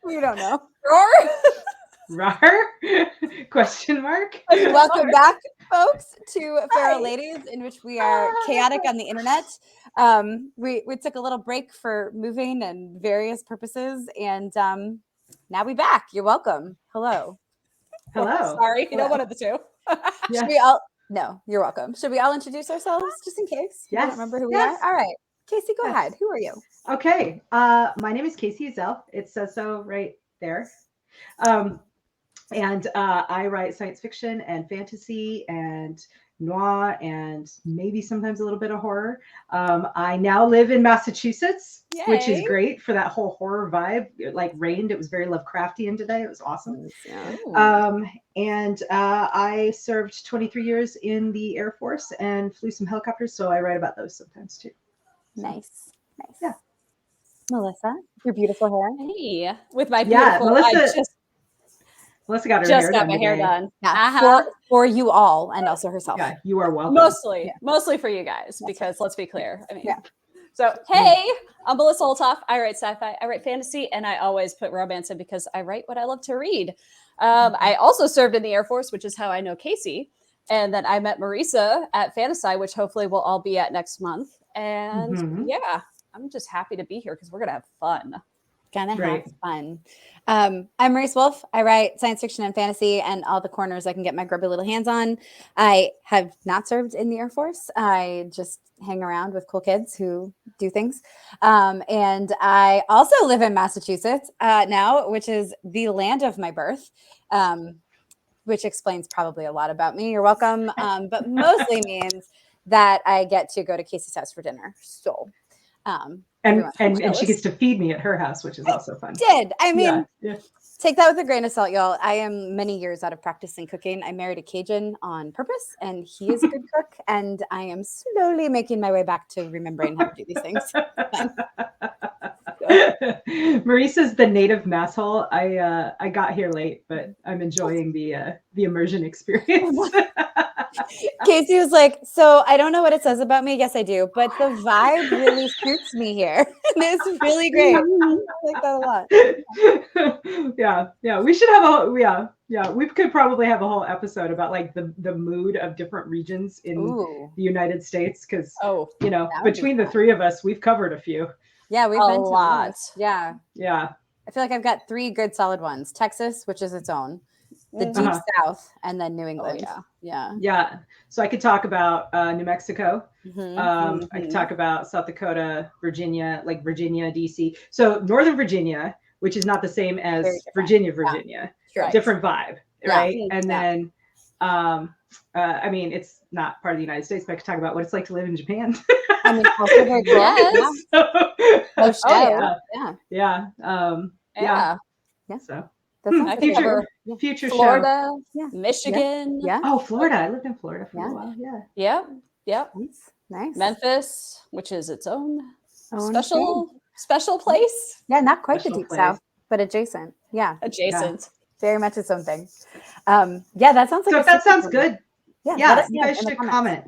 We don't know. Rar? Question mark? Welcome back, folks, to Feral Ladies, in which we are chaotic on the internet. We took a little break for moving and various purposes, and now we're back. You're welcome. Hello. Sorry, you know, one of the two. Should we all? No, you're welcome. Should we all introduce ourselves just in case? You don't remember who we are? All right. Kacey, go ahead. Who are you? Okay. My name is Kacey Ezell. It says so right there. And I write science fiction and fantasy and noir and maybe sometimes a little bit of horror. I now live in Massachusetts, which is great for that whole horror vibe. It like rained. It was very Lovecraftian today. It was awesome. And I served 23 years in the Air Force and flew some helicopters. So I write about those sometimes too. Nice. Yeah. Melissa, your beautiful hair. Hey, with my beautiful, Melissa got her just hair got done my today. hair done. Yeah, for you all and also herself. Yeah, you are welcome. Mostly for you guys, because let's be clear. I mean, so hey, I'm Marisa Wolf. I write sci-fi, I write fantasy, and I always put romance in because I write what I love to read. I also served in the Air Force, which is how I know Kacey. And then I met Marisa at Fantasy, which hopefully we'll all be at next month. And yeah, I'm just happy to be here because we're going to have fun. Have fun. I'm Marisa Wolf. I write science fiction and fantasy and all the corners I can get my grubby little hands on. I have not served in the Air Force. I just hang around with cool kids who do things. And I also live in Massachusetts now, which is the land of my birth, which explains probably a lot about me. You're welcome. But mostly means that I get to go to Kacey's house for dinner. So, and she gets to feed me at her house, which is also fun. I mean, take that with a grain of salt, y'all. I am many years out of practicing cooking. I married a Cajun on purpose, and he is a good cook. And I am slowly making my way back to remembering how to do these things. Marisa's the native masshole. I got here late, but I'm enjoying the immersion experience. Kacey was like, so I don't know what it says about me. Yes, I do. But the vibe really suits me here. And it's really great. I like that a lot. Yeah. We should have we could probably have a whole episode about like the mood of different regions in the United States. Because, between the three of us, we've covered a few. Yeah, we've been to a lot. Yeah. I feel like I've got 3 good solid ones. Texas, which is its own. The deep South, and then New England. Yeah. So I could talk about New Mexico. I could talk about South Dakota, Virginia, like Virginia, DC. So Northern Virginia, which is not the same as Virginia. Different vibe, right? And then, I mean, it's not part of the United States, but I could talk about what it's like to live in Japan. I mean, also very cool. So. Future Florida, show. Michigan. Oh, Florida. I lived in Florida for a while. Yeah. Nice. Memphis, which is its own special place. Yeah, not quite the deep South, but adjacent. Yeah. Very much its own thing. That sounds like. So if that sounds good. Yeah. You guys should comment.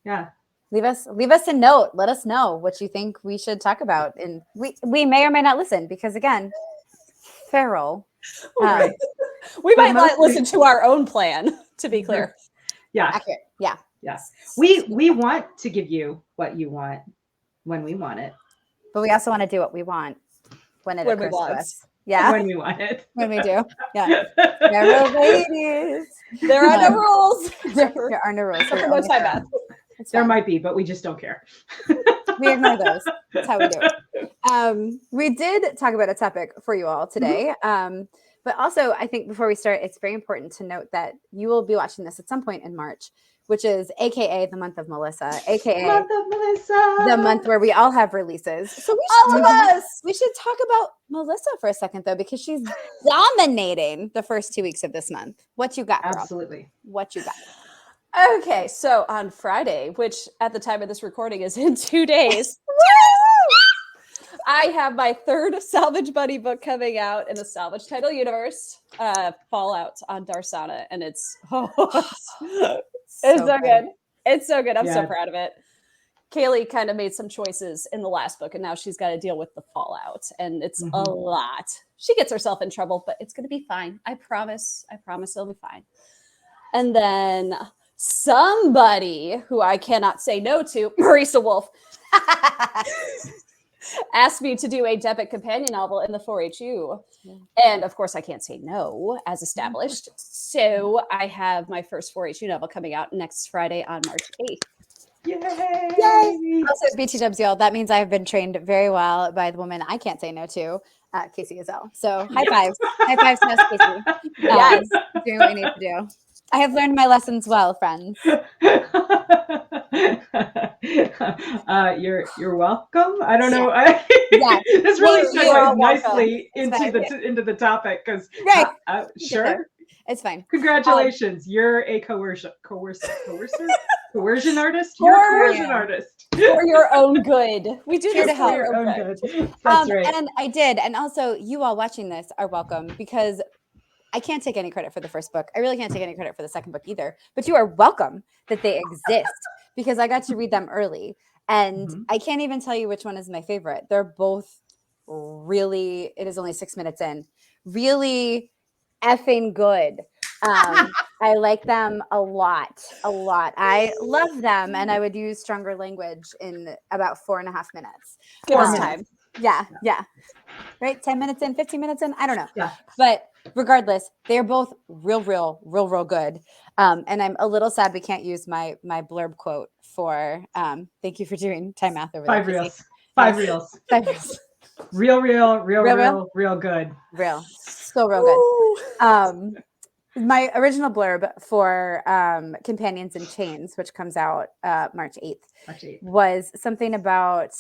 Yeah. Leave us a note. Let us know what you think we should talk about, and we may or may not listen because again, feral. We might not listen to our own plan, to be clear. Accurate. Yes. We want to give you what you want when we want it. But we also want to do what we want when occurs to us. Yeah. When we want it. When we do. Yeah. Feral ladies. There are no rules. There are no rules. There might be, but we just don't care. We ignore those. That's how we do it. We did talk about a topic for you all today. But also, I think before we start, it's very important to note that you will be watching this at some point in March, which is AKA the month of Melissa, AKA the month where we all have releases. So we should talk about Melissa for a second, though, because she's dominating the first 2 weeks of this month. What you got, girl? Absolutely. What you got? Okay, so on Friday, which at the time of this recording is in 2 days, I have my 3rd Salvage Buddy book coming out in the Salvage Title universe, Fallout on Darsana, and it's so good. It's so good. I'm so proud of it. Kaylee kind of made some choices in the last book, and now she's got to deal with the fallout, and it's a lot. She gets herself in trouble, but it's going to be fine. I promise. I promise it'll be fine. And then somebody who I cannot say no to, Marisa Wolf, asked me to do a Depik companion novel in the 4HU. And of course, I can't say no, as established. So I have my first 4HU novel coming out next Friday on March 8th. Yay! Yay! Also, BTWs, y'all, that means I've been trained very well by the woman I can't say no to, Kacey Ezell. So high fives. High fives to us, Kacey. Yes. Doing what we need to do. I have learned my lessons well, friends. You're welcome. I don't know. Yeah. This really segues welcome. nicely into the topic because sure. It's fine. Congratulations. You're a coercion artist. You're a coercion artist. For your own good. We do Here this to help. For your own good. That's right. And I did. And also, you all watching this are welcome because I can't take any credit for the first book. I really can't take any credit for the second book either. But you are welcome that they exist because I got to read them early. And I can't even tell you which one is my favorite. They're both really, it is only 6 minutes in, really effing good. I like them a lot. I love them. And I would use stronger language in about 4.5 minutes. Give us time. Yeah. Right? 10 minutes in, 15 minutes in. I don't know. Yeah. But regardless, they're both real good. And I'm a little sad we can't use my blurb quote for thank you for doing time math over Five there. reels. 5 reels. 5 reels. Real good. Real. So real good. My original blurb for Companions in Chains, which comes out March 8th, was something about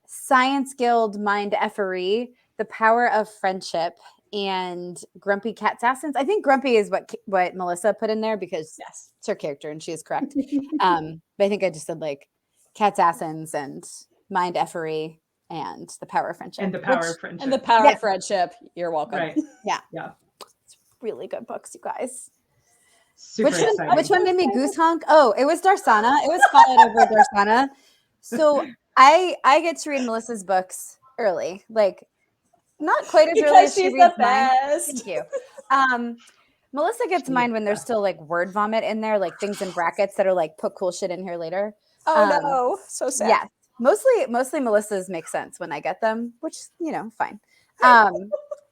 Science Guild mind effery, the power of friendship, and grumpy cat assassins. I think grumpy is what Melissa put in there because it's her character and she is correct. But I think I just said like cat assassins and mind effery and the power of friendship. And the power of friendship. And the power of friendship. You're welcome. Right. Yeah. Really good books, you guys. Which one made me goose honk? Oh, it was Darsana. It was followed over Darsana. So I get to read Melissa's books early, like not quite as early as she reads mine. Thank you. Melissa gets mine when there's still like word vomit in there, like things in brackets that are like put cool shit in here later. Oh no, so sad. Yeah, mostly Melissa's make sense when I get them, which fine.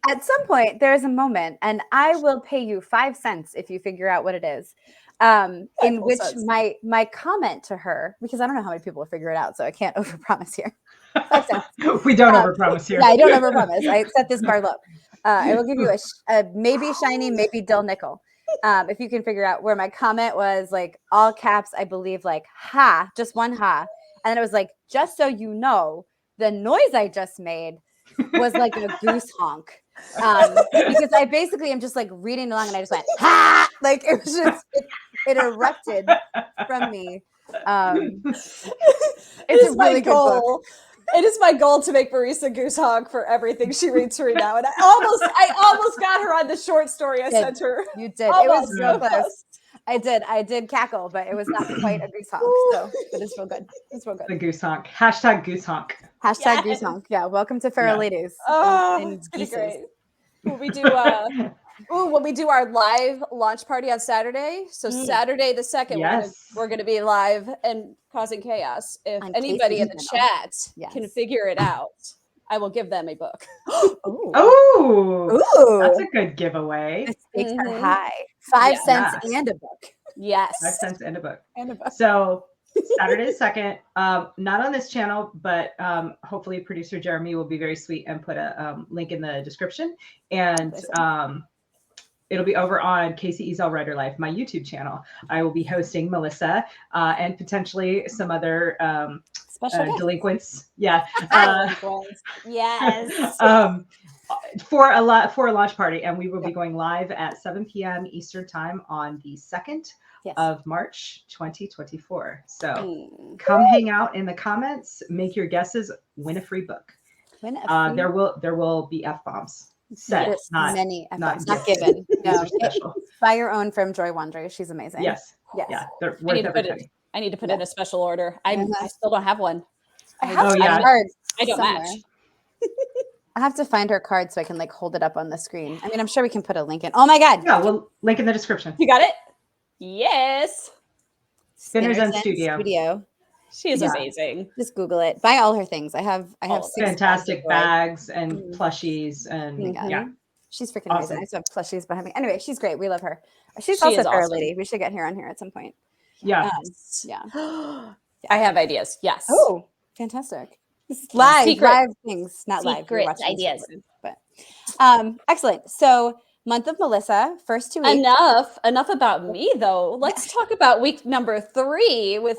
At some point, there is a moment, and I will pay you 5 cents if you figure out what it is. In which my comment to her, because I don't know how many people will figure it out, so I can't overpromise here. 5 cents. We don't overpromise here. Yeah, I don't overpromise. I set this bar low. I will give you a maybe shiny, maybe dull nickel. If you can figure out where my comment was, like all caps, I believe, like ha, just one ha, and then it was like, just so you know, the noise I just made was like a goose honk. Because I basically am just like reading along and I just went, ha! Like it was just, it erupted from me. It's a really good book. It is my goal to make Marisa goose honk for everything she reads right now. And I almost got her on the short story I sent her. You did. Almost. It was so close. I did cackle, but it was not quite a goose honk. So, but it's real good. It's real good. The goose honk. Hashtag goose honk. Hashtag goose honk. Yeah. Welcome to Feral Ladies. It's gonna be great. When we do our live launch party on Saturday. So Saturday the 2nd, we're gonna be live and causing chaos. If anybody in the chat can figure it out, I will give them a book. Ooh, that's a good giveaway. The stakes are high. 5 cents and a book. Yes. 5 cents and a book. So Saturday the 2nd, not on this channel, but hopefully producer Jeremy will be very sweet and put a link in the description. And it'll be over on Kacey Ezell Writer Life, my YouTube channel. I will be hosting Melissa and potentially some other special delinquents. Yeah. Yes. For a launch party, and we will be going live at 7 p.m. Eastern time on the 2nd of March 2024. So come hang out in the comments, make your guesses, win a free book. There will be F-bombs. Many F-bombs, not given. No, buy your own from Joy Wandry. She's amazing. Yes. Yeah, they're worth every penny. I need to put in a special order. I still don't have one. I have yeah. cards I don't somewhere. match. I have to find her card so I can like hold it up on the screen. I mean, I'm sure we can put a link in. Oh my God. Yeah, we'll link in the description. You got it? Yes. Spinners End Studio. She is amazing. Just Google it. Buy all her things. I have All 6 fantastic bags and plushies and yeah. She's freaking Awesome. amazing. I still have plushies behind me. Anyway, she's great. We love her. She's also a feral lady. We should get her on here at some point. Yeah. Yeah. I have ideas. Yes. Oh, fantastic. This is live things, not live. Secret ideas. But excellent. So month of Melissa, first 2 weeks. Enough about me though. Let's talk about week number 3 with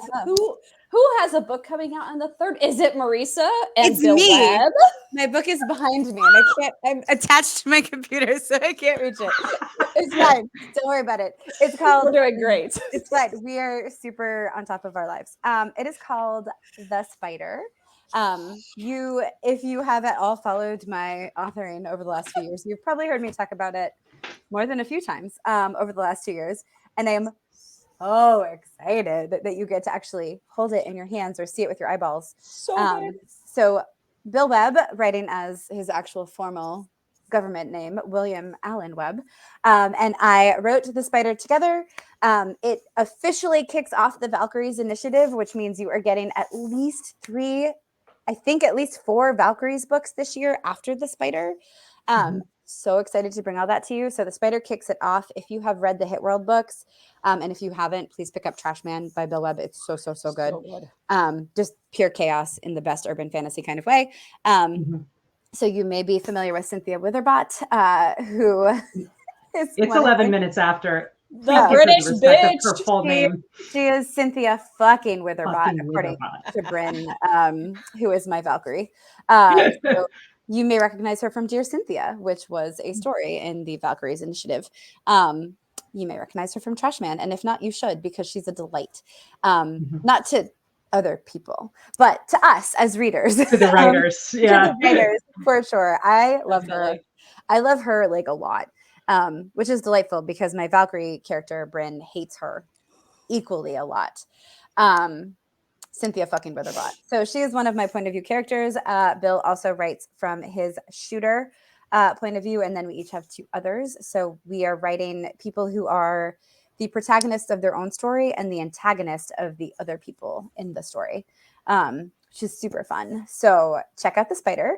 who has a book coming out on the 3rd? Is it Marisa and It's Bill me. Webb? My book is behind me and I'm attached to my computer, so I can't reach it. It's fine. Don't worry about it. It's called We're doing great. It's fine. We are super on top of our lives. It is called The Spider. If you have at all followed my authoring over the last few years, you've probably heard me talk about it more than a few times over the last 2 years. And I am so excited that you get to actually hold it in your hands or see it with your eyeballs. So Bill Webb, writing as his actual formal government name, William Allen Webb, and I wrote The Spider together. It officially kicks off the Valkyries initiative, which means you are getting at least 4 Valkyries books this year after The Spider. So excited to bring all that to you. So The Spider kicks it off. If you have read the Hit World books, and if you haven't, please pick up Trash Man by Bill Webb. It's so good. Just pure chaos in the best urban fantasy kind of way. So you may be familiar with Cynthia Witherbot, who is it's 11 minutes after the British bitch. Her full name. She is Cynthia fucking Witherbot, according to Bryn, who is my Valkyrie. So you may recognize her from Dear Cynthia, which was a story in the Valkyries initiative. You may recognize her from Trash Man, and if not, you should, because she's a delight. Not to other people, but to us as readers. To the writers, yeah. To the writers, for sure. I love her. I love her like a lot, which is delightful because my Valkyrie character, Bryn, hates her equally a lot. Cynthia fucking Witherbot. So she is one of my point of view characters. Bill also writes from his shooter point of view, and then we each have 2 others. So we are writing people who are the protagonist of their own story and the antagonist of the other people in the story, which is super fun. So check out The Spider.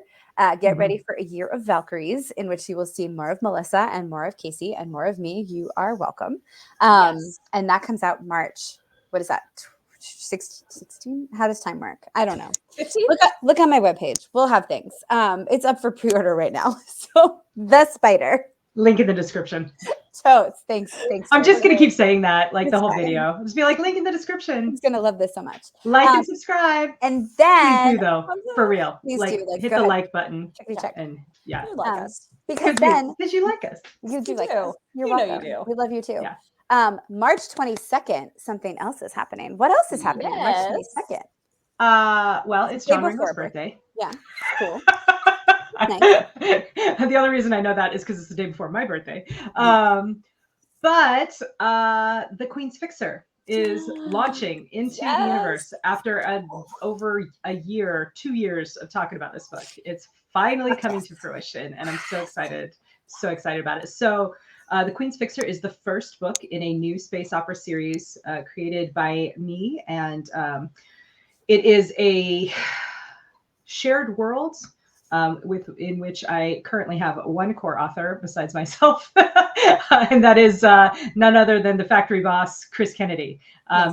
Get ready for a year of Valkyries in which you will see more of Melissa and more of Kacey and more of me. You are welcome. And that comes out March. What is that? 16? How does time work? I don't know. 15? Look on my webpage. We'll have things. It's up for pre-order right now. So The Spider. Link in the description. Totes. Thanks. I'm just going to keep saying that like the whole video. I'll just be like, link in the description. He's going to love this so much. Like and subscribe. And then. Please do though. For real. Please like, do. Like, hit the like button. Check. And yeah. You like us. Because then. Because you like us. You do like do. us. You're You know welcome. you do. We love you too. Yeah. March 22nd, something else is happening. What else is happening on March 22nd? Well, it's John Ringo's birthday. Yeah. Cool. Nice. The only reason I know that is because it's the day before my birthday. But The Queen's Fixer is launching into the universe after over a year, 2 years of talking about this book. It's finally coming to fruition, and I'm so excited about it. So The Queen's Fixer is the first book in a new space opera series created by me, and it is a shared world in which I currently have one core author besides myself, and that is none other than the factory boss, Chris Kennedy.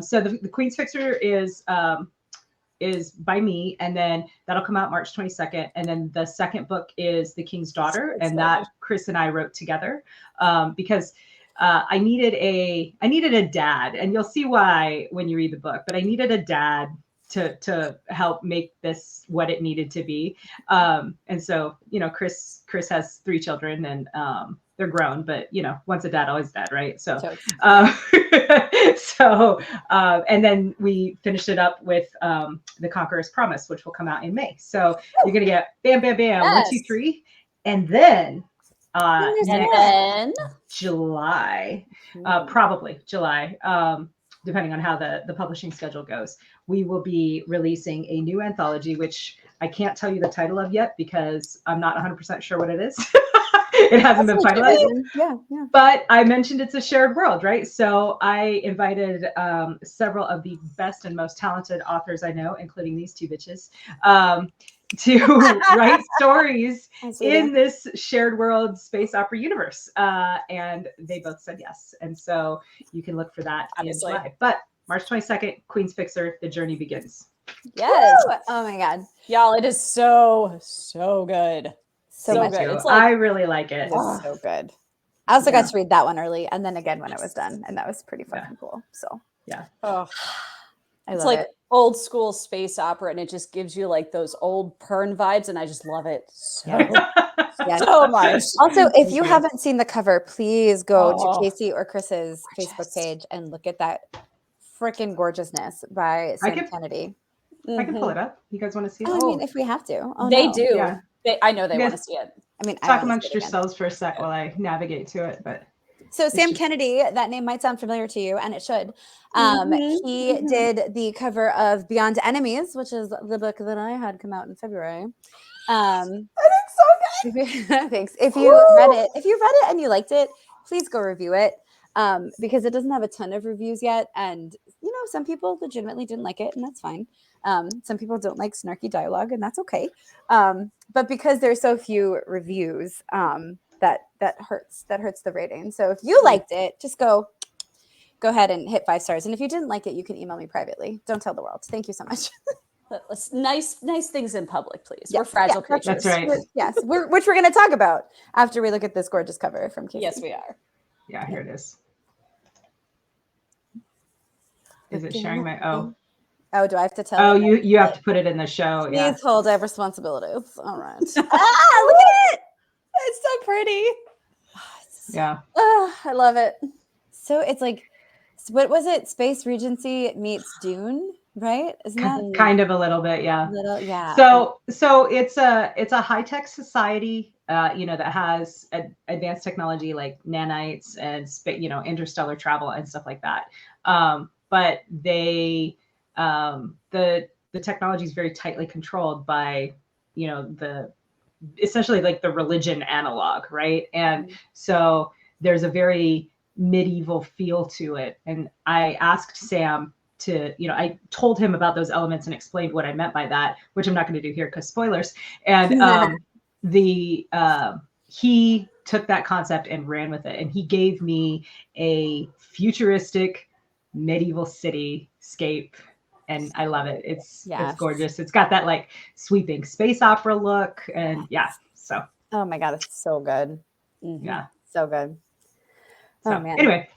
So the Queen's Fixer is by me, and then that'll come out March 22nd. And then the second book is The King's Daughter, and that Chris and I wrote together because I needed a dad, and you'll see why when you read the book, but I needed a dad to help make this what it needed to be. And so, Chris has 3 children, and they're grown, but once a dad, always a dad, right? So, and then we finished it up with The Conqueror's Promise, which will come out in May. So you're gonna get bam, bam, bam, 1, 2, 3, and then July, probably July. depending on how the publishing schedule goes, we will be releasing a new anthology, which I can't tell you the title of yet because I'm not 100% sure what it is. It hasn't been finalized. Yeah. But I mentioned it's a shared world, right? So I invited several of the best and most talented authors I know, including these two bitches, to write stories in this shared world space opera universe. And they both said yes. And so you can look for that in July. But March 22nd, Queen's Fixer, the journey begins. Yes. Woo! Oh my God. Y'all, it is so good. So good. It's like, I really like it. It is so good. I also got to read that one early and then again when it was done. And that was pretty fucking cool. So yeah. Oh, it's like old school space opera, and it just gives you like those old Pern vibes, and I just love it so much. Also, if you haven't seen the cover, please go to Kacey or Chris's Facebook page and look at that freaking gorgeousness by Sam Kennedy. I can pull it up. You guys want to see it? I mean, if we have to. They do. Yeah. I know they want to see it. I mean, talk amongst yourselves for a sec while I navigate to it. But so Sam Kennedy, that name might sound familiar to you, and it should. He did the cover of Beyond Enemies, which is the book that I had come out in February. And it's so good. Thanks. If you read it and you liked it, please go review it. Because it doesn't have a ton of reviews yet, and some people legitimately didn't like it, and that's fine. Some people don't like snarky dialogue, and that's okay. But because there's so few reviews, that hurts the rating. So if you liked it, just go ahead and hit 5 stars. And if you didn't like it, you can email me privately. Don't tell the world. Thank you so much. Nice things in public, please. We're fragile creatures. That's right. Yes, which we're going to talk about after we look at this gorgeous cover from Kacey. Yes, we are. Yeah, here it is. Is it sharing my Oh, do I have to tell? Oh, you have to put it in the show. Please hold. I have responsibilities. All right. Look at it. It's so pretty. Yeah. Oh, I love it. So it's like, what was it? Space Regency meets Dune, right? Isn't that kind of a little bit? Yeah. Yeah. So it's a high tech society, that has advanced technology like nanites and interstellar travel and stuff like that. But they the technology is very tightly controlled by essentially like the religion analog, right? And so there's a very medieval feel to it. And I asked Sam to, I told him about those elements and explained what I meant by that, which I'm not going to do here because spoilers. And he took that concept and ran with it, and he gave me a futuristic medieval cityscape. And I love it. It's gorgeous. It's got that like sweeping space opera look. And so. Oh my God, it's so good. Mm-hmm. Yeah. So good. So, man. Anyway.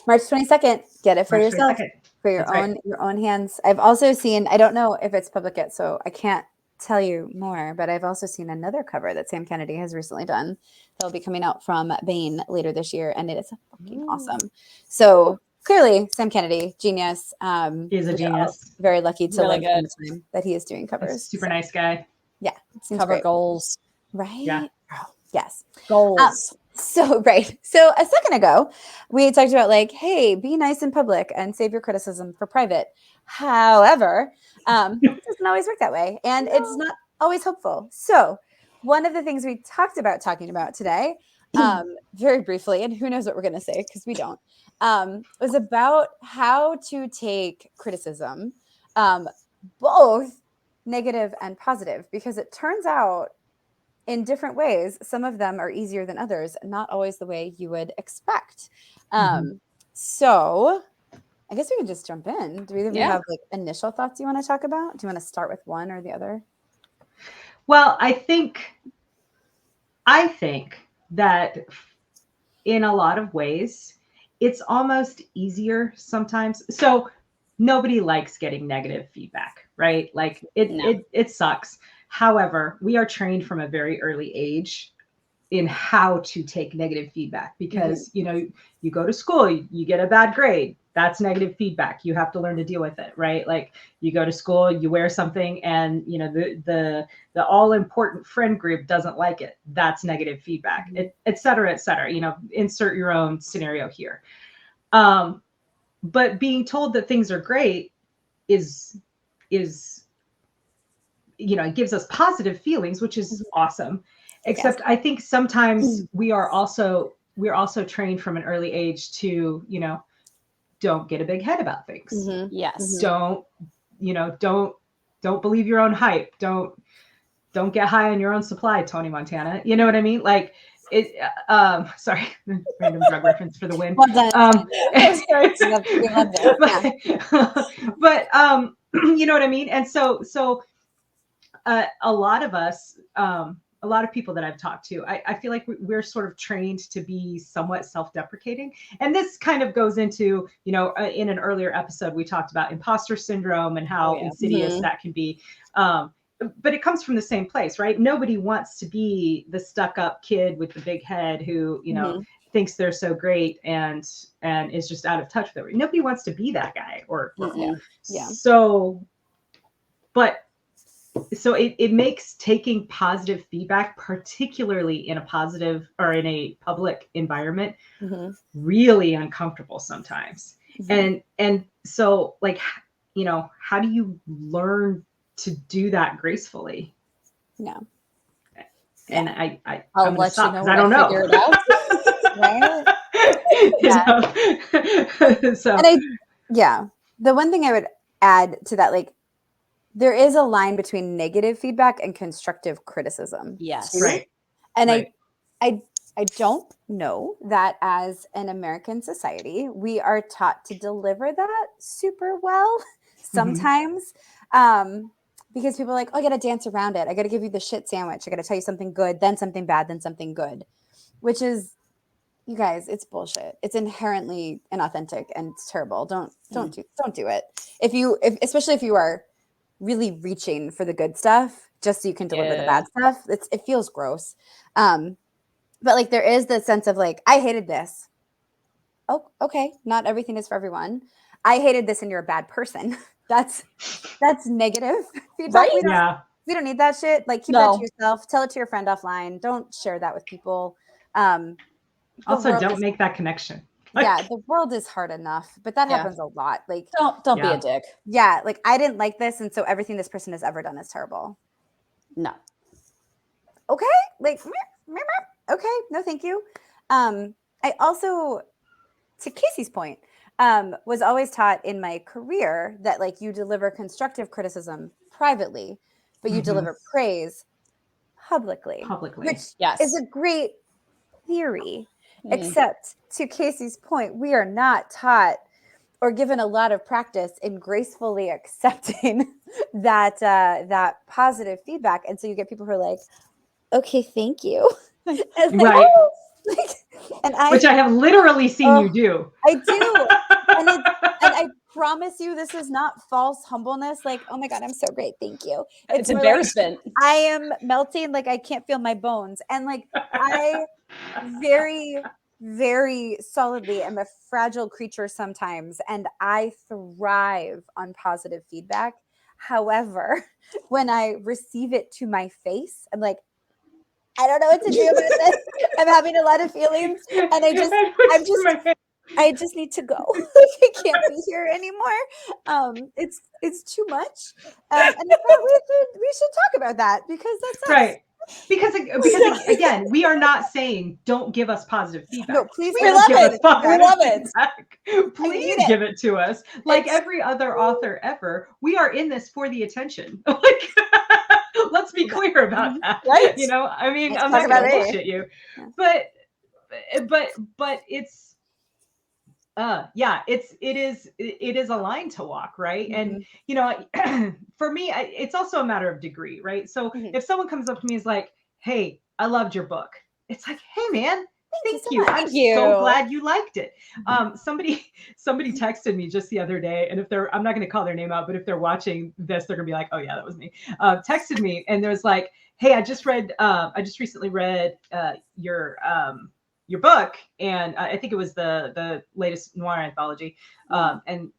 March 22nd, get it for yourself. 22nd. For your own hands. I've also seen, I don't know if it's public yet, so I can't tell you more, but I've also seen another cover that Sam Kennedy has recently done that'll be coming out from Bain later this year, and it is fucking awesome. So clearly, Sam Kennedy, genius. He's a genius. Very lucky to live in the time that he is doing covers. Super nice guy. Yeah. Cover great. Goals. Right? Yeah. Yes. Goals. So a second ago, we talked about like, hey, be nice in public and save your criticism for private. However, it doesn't always work that way. And it's not always hopeful. So one of the things we talking about today, very briefly, and who knows what we're going to say because we don't, was about how to take criticism, both negative and positive, because it turns out in different ways, some of them are easier than others, not always the way you would expect. So I guess we can just jump in. Do either of you have like initial thoughts you want to talk about? Do you want to start with one or the other? Well, I think that in a lot of ways, it's almost easier sometimes. So nobody likes getting negative feedback, right? Like it sucks. However, we are trained from a very early age in how to take negative feedback because, you go to school, you get a bad grade. That's negative feedback. You have to learn to deal with it, right? Like you go to school, you wear something and, the all important friend group doesn't like it. That's negative feedback, et cetera, et cetera. Insert your own scenario here. But being told that things are great is, you know, it gives us positive feelings, which is awesome. Except I think sometimes we're also trained from an early age to, you know, don't get a big head about things. Yes. Don't, you know, don't believe your own hype. Don't get high on your own supply, Tony Montana. You know what I mean? Like it, sorry, random drug reference for the win. Well done. We loved it. But you know what I mean? And so a lot of us, a lot of people that I've talked to, I feel like we're sort of trained to be somewhat self-deprecating. And this kind of goes into, you know, in an earlier episode, we talked about imposter syndrome and how insidious that can be. But it comes from the same place, right? Nobody wants to be the stuck-up kid with the big head who, you know, thinks they're so great and is just out of touch with everything. Nobody wants to be that guy or so. But so it makes taking positive feedback, particularly in a positive or in a public environment, really uncomfortable sometimes. And so, like, you know, how do you learn to do that gracefully? No. And I'll let you know. I don't know. Figure it out. Right? So and the one thing I would add to that, like, there is a line between negative feedback and constructive criticism. Yes. Too. Right. And I don't know that as an American society, we are taught to deliver that super well sometimes. Because people are like, oh, I got to dance around it. I got to give you the shit sandwich. I got to tell you something good, then something bad, then something good, which is, you guys, it's bullshit. It's inherently inauthentic and it's terrible. Don't do it. Especially if you are really reaching for the good stuff just so you can deliver the bad stuff. It feels gross. But like there is the sense of like, I hated this. Oh, okay. Not everything is for everyone. I hated this and you're a bad person. That's negative feedback. Right? We don't need that shit. Like keep that to yourself. Tell it to your friend offline. Don't share that with people. Also, don't make that connection. Like, the world is hard enough, but that happens a lot. Like, don't be a dick. Yeah, like I didn't like this, and so everything this person has ever done is terrible. No. Okay, like, okay, no, thank you. I also, to Kacey's point, was always taught in my career that like you deliver constructive criticism privately, but you deliver praise publicly, which is a great theory. Except to Kacey's point, we are not taught or given a lot of practice in gracefully accepting that positive feedback. And so you get people who are like, okay, thank you. Right. Which I have literally seen you do. I do. And I promise you, this is not false humbleness. Like, oh my God, I'm so great. Thank you. It's embarrassment. Like, I am melting. Like, I can't feel my bones. And like, I very, very solidly am a fragile creature sometimes. And I thrive on positive feedback. However, when I receive it to my face, I'm like, I don't know what to do about this. I'm having a lot of feelings. And I just need to go. I can't be here anymore. It's too much. And I thought we should talk about that because that's right. Because again, we are not saying don't give us positive feedback. No, please, we love it. Please give it to us. Like every other author ever, we are in this for the attention. Like, let's be clear about that. Right? You know, I mean, I'm not going to bullshit you, but it's. It is a line to walk, right? And you know, for me, it's also a matter of degree, right? So if someone comes up to me and is like, "Hey, I loved your book," it's like, "Hey, man, thank you. I'm so glad you liked it." Somebody texted me just the other day, and I'm not going to call their name out, but if they're watching this, they're going to be like, "Oh yeah, that was me." Texted me, and there's like, "Hey, I just recently read your book," and I think it was the latest noir anthology, and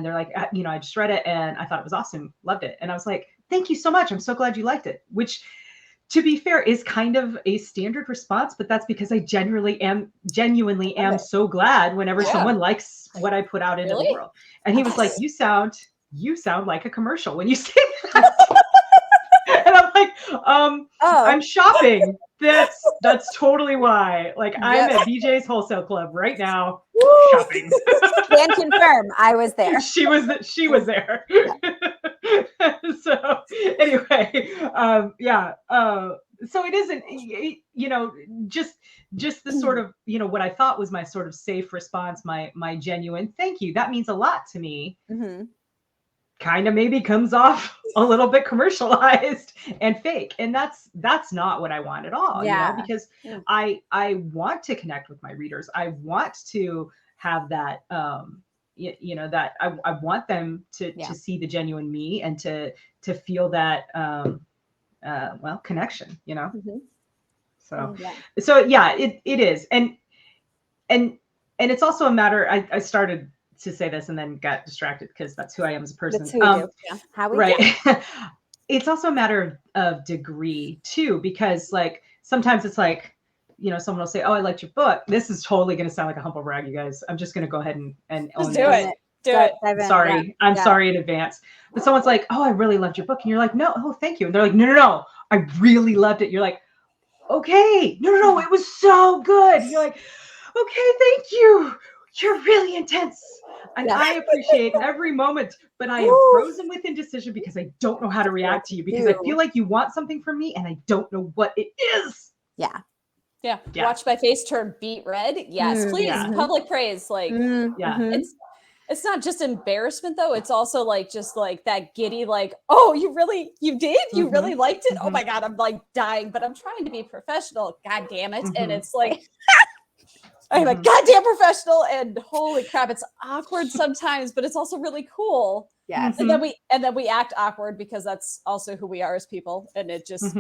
they're like, you know, I just read it and I thought it was awesome, loved it, and I was like, thank you so much, I'm so glad you liked it. Which to be fair, is kind of a standard response, but that's because I genuinely am so glad whenever someone likes what I put out into the world. And he was like, you sound like a commercial when you say that. And I'm like, I'm shopping. That's totally why. Like, I'm at BJ's Wholesale Club right now shopping. Can confirm, I was there. She was there. So anyway, so it isn't, just the sort of, what I thought was my sort of safe response, my genuine thank you. That means a lot to me. Mm-hmm. Kind of maybe comes off a little bit commercialized and fake, and that's not what I want at all. Because I want to connect with my readers. I want to have that that I want them to see the genuine me and to feel that connection. Mm-hmm. So it is, and it's also a matter. I started to say this and then got distracted because that's who I am as a person. That's who we do. Yeah. How we do. It's also a matter of degree too, because like sometimes it's like, someone will say, "Oh, I liked your book." This is totally going to sound like a humble brag, you guys. I'm just going to go ahead and own do it. Do it. Sorry, I'm sorry in advance. But someone's like, "Oh, I really loved your book," and you're like, "No, oh, thank you." And they're like, "No, I really loved it." You're like, "Okay, no, it was so good." You're like, "Okay, thank you. You're really intense." And I appreciate every moment, but I am frozen with indecision because I don't know how to react to you, because I feel like you want something from me and I don't know what it is. Yeah. Watch my face turn beet red. Yes, please. Yeah. Public praise. Like, it's not just embarrassment though. It's also like just like that giddy, like, oh, you did? You really liked it? Oh my God, I'm like dying, but I'm trying to be professional. God damn it. And it's like, I'm like, goddamn professional, and holy crap, it's awkward sometimes, but it's also really cool. Yes. And then we act awkward because that's also who we are as people, and it just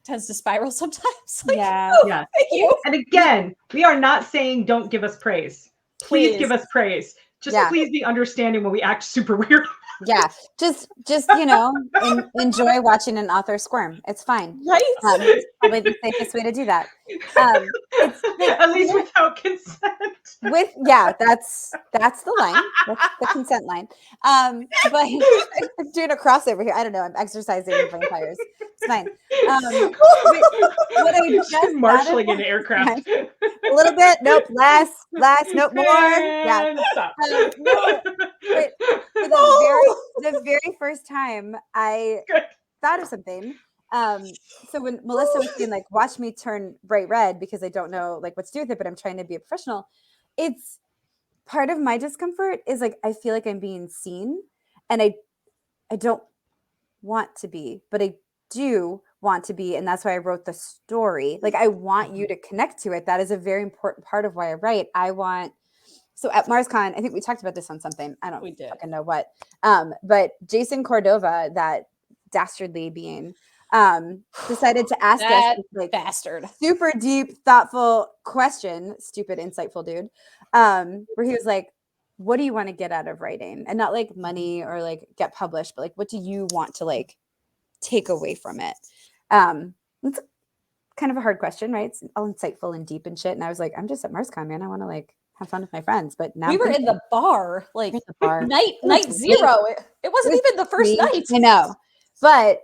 tends to spiral sometimes. Like, thank you. And again, we are not saying don't give us praise. Please give us praise. Just please be understanding when we act super weird. Yeah, just enjoy watching an author squirm. It's fine. Right? It's probably the safest way to do that. At least without consent. That's the line. That's the consent line. But I'm doing a crossover here. I don't know. I'm exercising vampires. It's fine. What I just marshalling an aircraft. A little bit. Nope. Less. Nope. More. Yeah. For the very first time I thought of something. So when Melissa was saying, like, watch me turn bright red because I don't know like what to do with it, but I'm trying to be a professional. It's part of my discomfort is like, I feel like I'm being seen and I don't want to be, but I do want to be. And that's why I wrote the story. Like, I want you to connect to it. That is a very important part of why I write. So at MarsCon, I think we talked about this on something. I don't fucking know what. But Jason Cordova, that dastardly being, decided to ask us this, like, bastard, super deep, thoughtful question, stupid, insightful dude, where he was like, what do you want to get out of writing? And not like money or like get published, but like, what do you want to like take away from it? It's kind of a hard question, right? It's all insightful and deep and shit. And I was like, I'm just at MarsCon, man. I want to like have fun with my friends. But now we were in the bar, like night sweet. zero. It wasn't even the first night. I know, but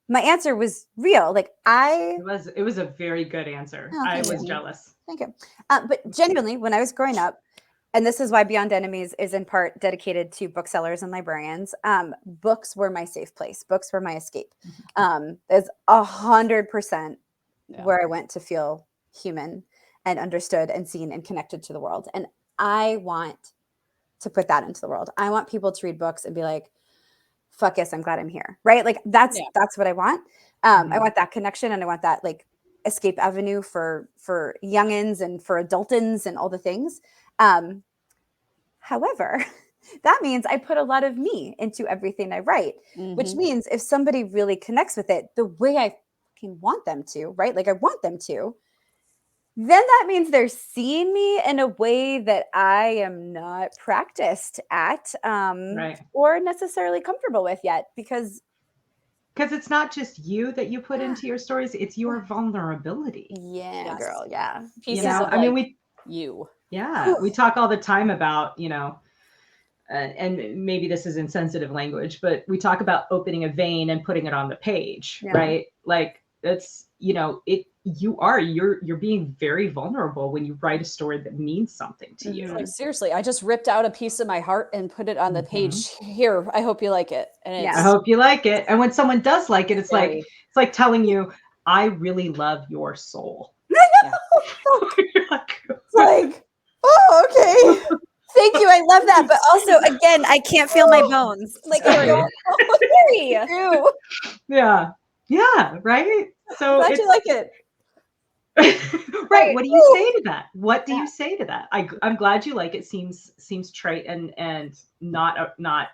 my answer was real. Like it was a very good answer. I was jealous. Thank you. But genuinely, when I was growing up, and this is why Beyond Enemies is in part dedicated to booksellers and librarians, books were my safe place. Books were my escape. There's 100% where I went to feel human and understood and seen and connected to the world. And I want to put that into the world. I want people to read books and be like, fuck yes, I'm glad I'm here. Right? Like that's what I want. I want that connection, and I want that like escape avenue for youngins and for adultins and all the things. However, that means I put a lot of me into everything I write, which means if somebody really connects with it the way I fucking want them to, right? Like I want them to, then that means they're seeing me in a way that I am not practiced at or necessarily comfortable with yet, because Because it's not just you that you put into your stories, it's your vulnerability. Yeah, Yes. girl. Yeah. Pieces You know, of I mean, like, you. we talk all the time about, you know, and maybe this is insensitive language, but we talk about opening a vein and putting it on the page, Yeah. right? Like that's, you know, you're being very vulnerable when you write a story that means something to you. Like, seriously, I just ripped out a piece of my heart and put it on the page. Here, I hope you like it. And it's I hope you like it. And when someone does like it, it's very- like telling you, I really love your soul. You're Like, oh, okay. Thank you. I love that. But also, again, I can't feel my bones. Like, I don't Very. do. yeah. Yeah. Right. So Glad you like it. right. What do you say to that? What do you say to that? I'm glad you like it. Seems trite and not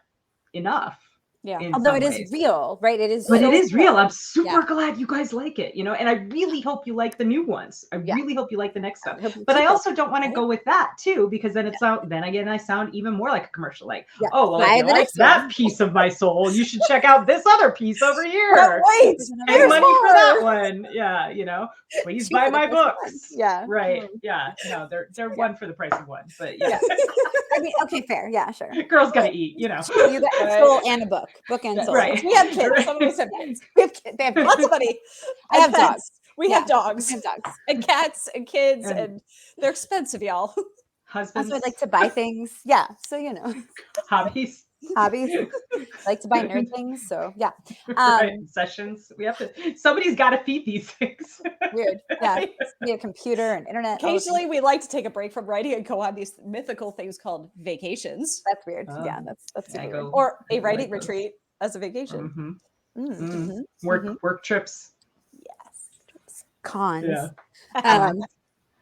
enough. Yeah. in Although some it is ways. real, right? It is. But so it is real. I'm super Yeah. glad you guys like it, you know, and I really hope you like the new ones. I Yeah. really hope you like the next stuff. I hope you But I keep it, also don't want to right? go with that too, because then then again, I sound even more like a commercial. Like, Yeah. oh, well, Buy if you the like next that one. piece of my soul, you should check out this other piece over here. Wait, Pay there's money for that more. one. Yeah, you know, please Two buy for the my price of one. books. Yeah. Right. Yeah. No, they're one for the price of one. But yeah, I mean, okay, fair. Yeah, sure. girls gotta eat, you know. You got Right. soul and a book and soul. Right. We have kids. Right. Some of us have kids. We have kids. They have Lots kids. of money. I And have pets. dogs. We Yeah. have dogs I have dogs. and cats and kids, And and they're expensive, y'all. husbands, Also, I like to buy things. Yeah. So, you know, hobbies. hobbies. I like to buy nerd things. So, yeah. Right. Sessions. We have to. Somebody's got to feed these things. Weird. Yeah. We have a computer and internet. all those things. Occasionally, we like to take a break from writing and go on these mythical things called vacations That's weird. Oh, Yeah. That's yeah, super weird. or a I writing like those. retreat as a vacation. Work trips. Yes. Cons. Yeah.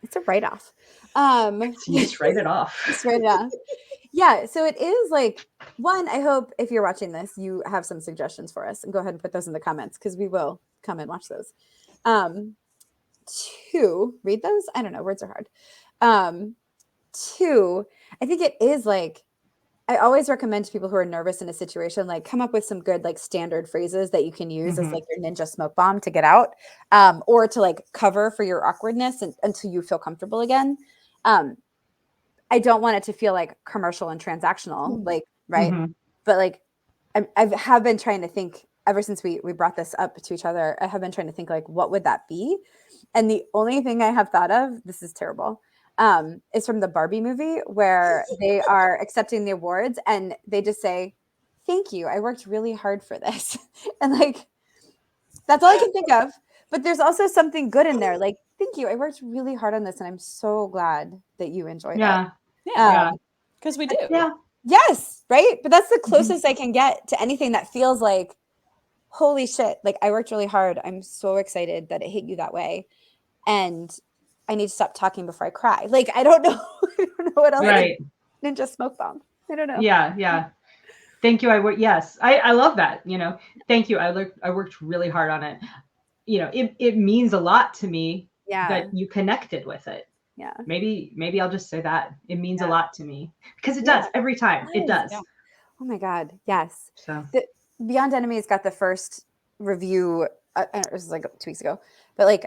It's a write-off. So you just write it off. Just write it off. Yeah, so it is like one, I hope if you're watching this, you have some suggestions for us and go ahead and put those in the comments because we will come and watch those. Two, read those? I don't know, words are hard. Two, I think it is like I always recommend to people who are nervous in a situation, like come up with some good like standard phrases that you can use as like your ninja smoke bomb to get out, or to like cover for your awkwardness until you feel comfortable again. I don't want it to feel like commercial and transactional, like, right. But like, I have been trying to think ever since we brought this up to each other, I have been trying to think like, what would that be? And the only thing I have thought of, this is terrible, is from the Barbie movie where they are accepting the awards and they just say, thank you. I worked really hard for this. And like, that's all I can think of. But there's also something good in there. Like, thank you. I worked really hard on this and I'm so glad that you enjoyed it. Yeah. Because we do. Yeah. Yes. Right. But that's the closest I can get to anything that feels like, holy shit. Like I worked really hard. I'm so excited that it hit you that way. And I need to stop talking before I cry. Like, I don't know. I don't know what else. Right. Ninja smoke bomb. I don't know. Yeah. Thank you. Yes. I love that. You know, thank you. I worked really hard on it. You know, it means a lot to me that you connected with it. Yeah. Maybe I'll just say that. It means a lot to me because it does every time. It does. Yeah. Oh my God. Yes. So Beyond Enemies got the first review. It was like 2 weeks ago, but like,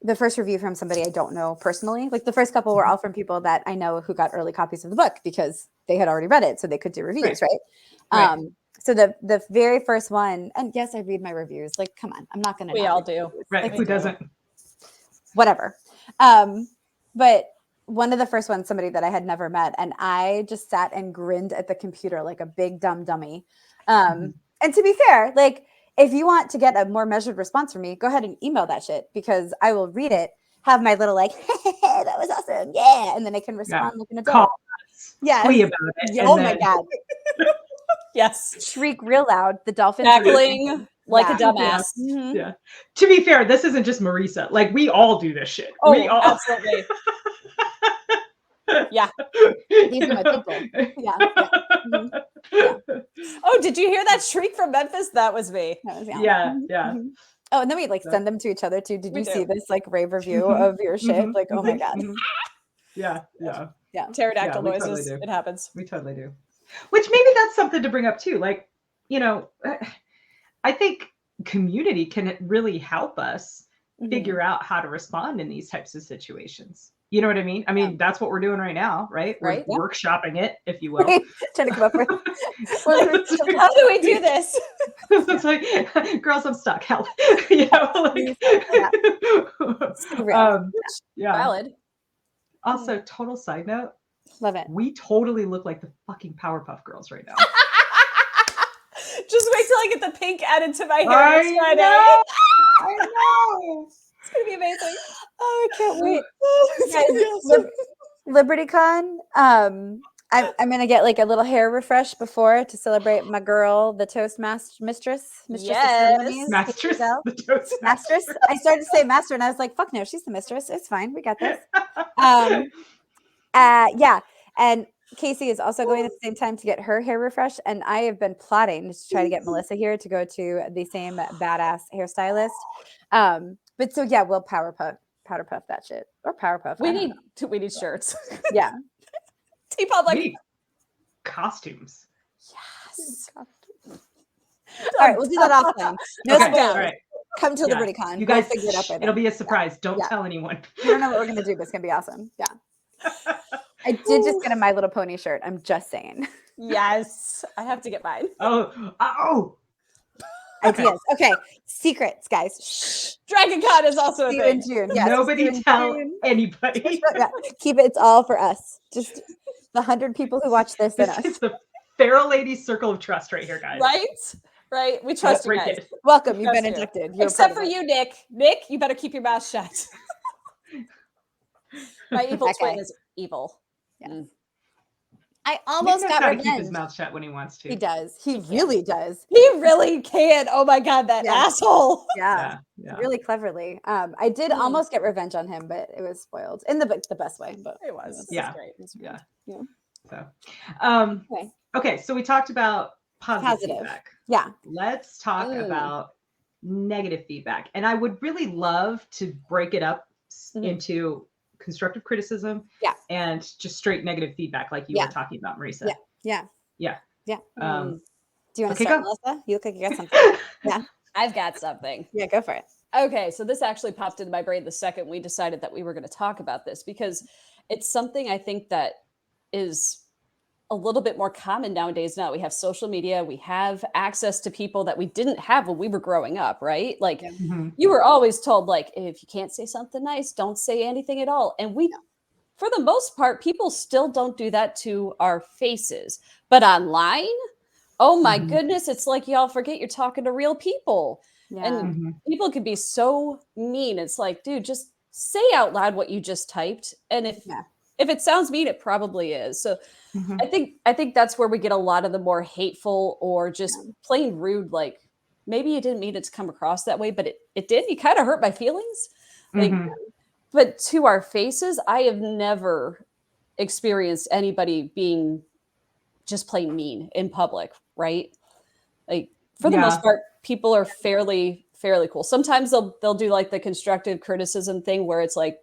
the first review from somebody I don't know personally. Like the first couple were all from people that I know who got early copies of the book because they had already read it, so they could do reviews, right? So the very first one, and yes, I read my reviews. Like, come on, I'm not gonna. We all do, right? Like, Who doesn't? Whatever. But one of the first ones, somebody that I had never met, and I just sat and grinned at the computer like a big dumb dummy. And to be fair, like, if you want to get a more measured response from me, go ahead and email that shit because I will read it, have my little like, that was awesome. Yeah. And then I can respond like an adult. Call us. Yeah. Squee about it. Oh my God. Yes. Shriek real loud. The dolphins. Cackling like a dumbass. Yeah. To be fair, this isn't just Marisa. Like we all do this shit. Oh, we all absolutely. Yeah. These are my people. Yeah. Oh, did you hear that shriek from Memphis? That was me. That was, yeah. Oh, and then we like send them to each other too. Did We you do. see this like rave review of your shit? Like, oh my God. Yeah. Pterodactyl we noises. totally do. It happens. We totally do. Which maybe that's something to bring up too. Like, you know, I think community can really help us figure out how to respond in these types of situations. You know what I mean? I mean, that's what we're doing right now, right? We're workshopping it, if you will. Trying to come up with how do we do this? It's like, girls, I'm stuck. Help. You know, yeah. Valid. Also, total side note. Love it. We totally look like the fucking Powerpuff Girls right now. Just wait till I get the pink added to my hair I next Friday. know. I know. It's gonna be amazing. Oh, I can't wait. LibertyCon. I'm gonna get like a little hair refresh before to celebrate my girl, the Mistress of ceremonies. Mistress. The Toastmasters. I started to say master, and I was like, "Fuck no, she's the mistress. It's fine. We got this." Yeah, and Kacey is also going at the same time to get her hair refreshed, and I have been plotting to try to get Melissa here to go to the same badass hairstylist. But so yeah, we'll powder puff that shit, or Powerpuff. We need shirts. Yeah. T-Public. We need costumes. Yes. All right, we'll do that offline. No Okay, spoilers. all right. Come to LibertyCon. You guys, we'll figure it out. it'll be a surprise. Don't tell anyone. We don't know what we're gonna do, but it's gonna be awesome. Yeah. I did just get a My Little Pony shirt. I'm just saying. Yes, I have to get mine. Oh. Ideas. Okay. Secrets, guys. Shh. Dragon Con is also a See you thing. in June. Yes. Nobody tell anybody. Yeah. Keep it all for us. Just the 100 people who watch this and This us. is the Feral Ladies circle of trust right here, guys. Right. We trust you guys. Welcome. You've been you. inducted. You're Except for you, Nick. Nick, you better keep your mouth shut. My evil twin is evil. Yeah. Mm. I almost got revenge. Keep his mouth shut when he wants to. He does. He really does. He really can. Oh my God, that asshole. Yeah. Really cleverly. I did almost get revenge on him, but it was spoiled in the best way. But it was. Yeah. Great. It was great. Yeah. So, okay. So we talked about positive feedback. Yeah. Let's talk about negative feedback. And I would really love to break it up into constructive criticism and just straight negative feedback like you were talking about, Marisa. Yeah. Do you want to start, Melissa? You look like you got something. Yeah. I've got something. Yeah, go for it. Okay, so this actually popped into my brain the second we decided that we were going to talk about this, because it's something I think that is a little bit more common nowadays. Now we have social media, we have access to people that we didn't have when we were growing up, right? Like you were always told, like, if you can't say something nice, don't say anything at all. And for the most part, people still don't do that to our faces. But online, oh my goodness, it's like y'all forget you're talking to real people. Yeah. And people can be so mean. It's like, dude, just say out loud what you just typed. And if it sounds mean, it probably is. So I think that's where we get a lot of the more hateful or just plain rude, like maybe you didn't mean it to come across that way, but it did. You kind of hurt my feelings. Like, but to our faces, I have never experienced anybody being just plain mean in public, right? Like for the most part, people are fairly cool. Sometimes they'll do like the constructive criticism thing where it's like,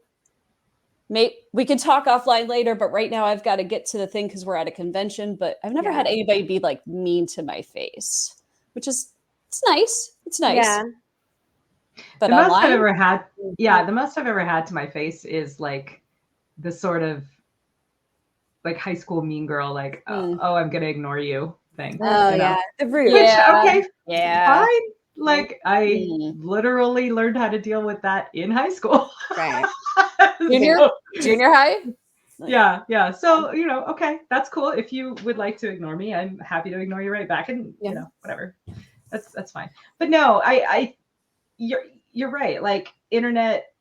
we can talk offline later, but right now I've got to get to the thing because we're at a convention. But I've never had anybody be like mean to my face, which is it's nice. It's nice. Yeah. But the most I've ever had, the most I've ever had to my face is like the sort of like high school mean girl, like oh, I'm gonna ignore you thing. Oh the rude. Which, fine. Like I literally learned how to deal with that in high school. Right. Junior high? Yeah. So, okay, that's cool. If you would like to ignore me, I'm happy to ignore you right back, and whatever. That's fine. But no, you're right. Like internet,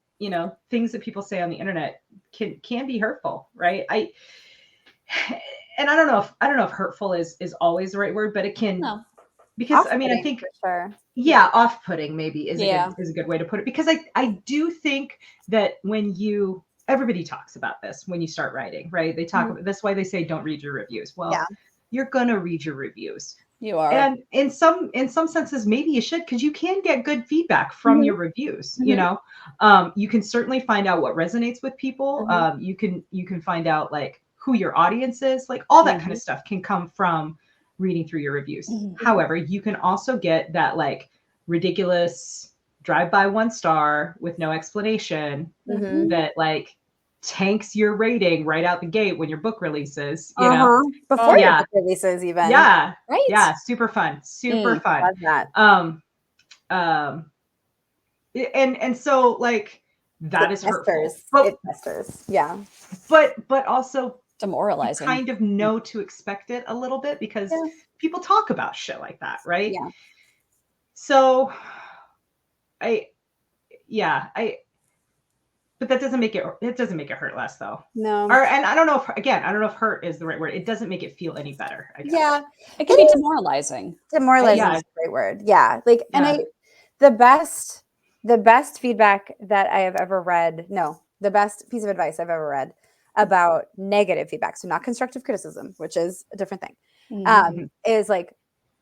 things that people say on the internet can be hurtful, right? And I don't know if hurtful is always the right word, but it can because I think off-putting maybe is a good way to put it, because I do think that everybody talks about this when you start writing, right? They talk about that's why they say don't read your reviews. Well, you're gonna read your reviews. You are. And in some senses, maybe you should, because you can get good feedback from your reviews. You can certainly find out what resonates with people. You can find out like who your audience is, like all that kind of stuff can come from reading through your reviews. However, you can also get that like ridiculous drive-by 1-star with no explanation that like tanks your rating right out the gate when your book releases, you know, before your book releases even. Yeah. Right. Yeah. Super fun. Super fun. Love that. And so like that is hurtful. It festers. Yeah. But also demoralizing. You kind of know to expect it a little bit because people talk about shit like that, right? Yeah. So but that doesn't make it hurt less though. No. And I don't know if hurt is the right word. It doesn't make it feel any better, I guess. Yeah. It can be demoralizing. Demoralizing is the right word. Yeah. Like, and the best feedback that I have ever read, the best piece of advice I've ever read about negative feedback, so not constructive criticism, which is a different thing, is like,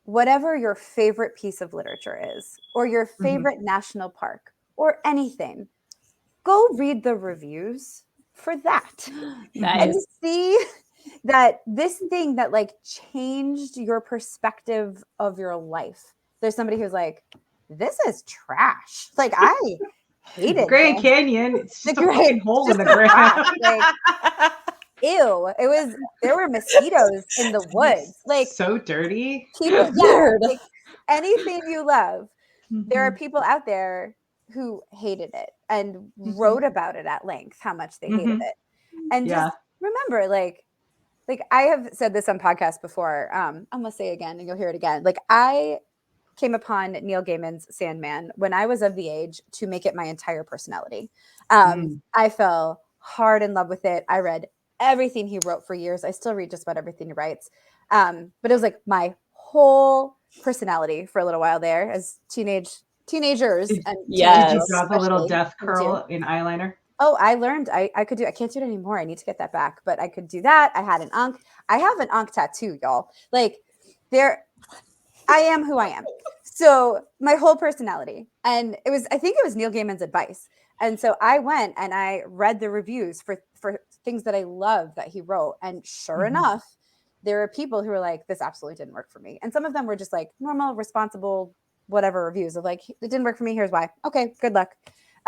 whatever your favorite piece of literature is, or your favorite national park, or anything, go read the reviews for that. And see that this thing that like changed your perspective of your life. There's somebody who's like, this is trash. Like, I hate it. Grand Canyon, it's just a fucking hole in the ground. Like, ew. There were mosquitoes in the woods. Like, so dirty. People, like, anything you love. There are people out there who hated it and wrote about it at length, how much they hated it. And just remember, like I have said this on podcasts before. I'm gonna say again, and you'll hear it again. Like, I came upon Neil Gaiman's Sandman when I was of the age to make it my entire personality. I fell hard in love with it. I read everything he wrote for years. I still read just about everything he writes. But it was like my whole personality for a little while there as teenagers. And did you draw the little death curl in eyeliner? Oh, I learned I could do. I can't do it anymore. I need to get that back, but I could do that. I had an Ankh. I have an Ankh tattoo, y'all. Like, I am who I am. So my whole personality, and I think it was Neil Gaiman's advice. And so I went and I read the reviews for things that I love that he wrote. And sure enough, there were people who were like, this absolutely didn't work for me. And some of them were just like normal, responsible, whatever reviews of like, it didn't work for me. Here's why. Okay, good luck.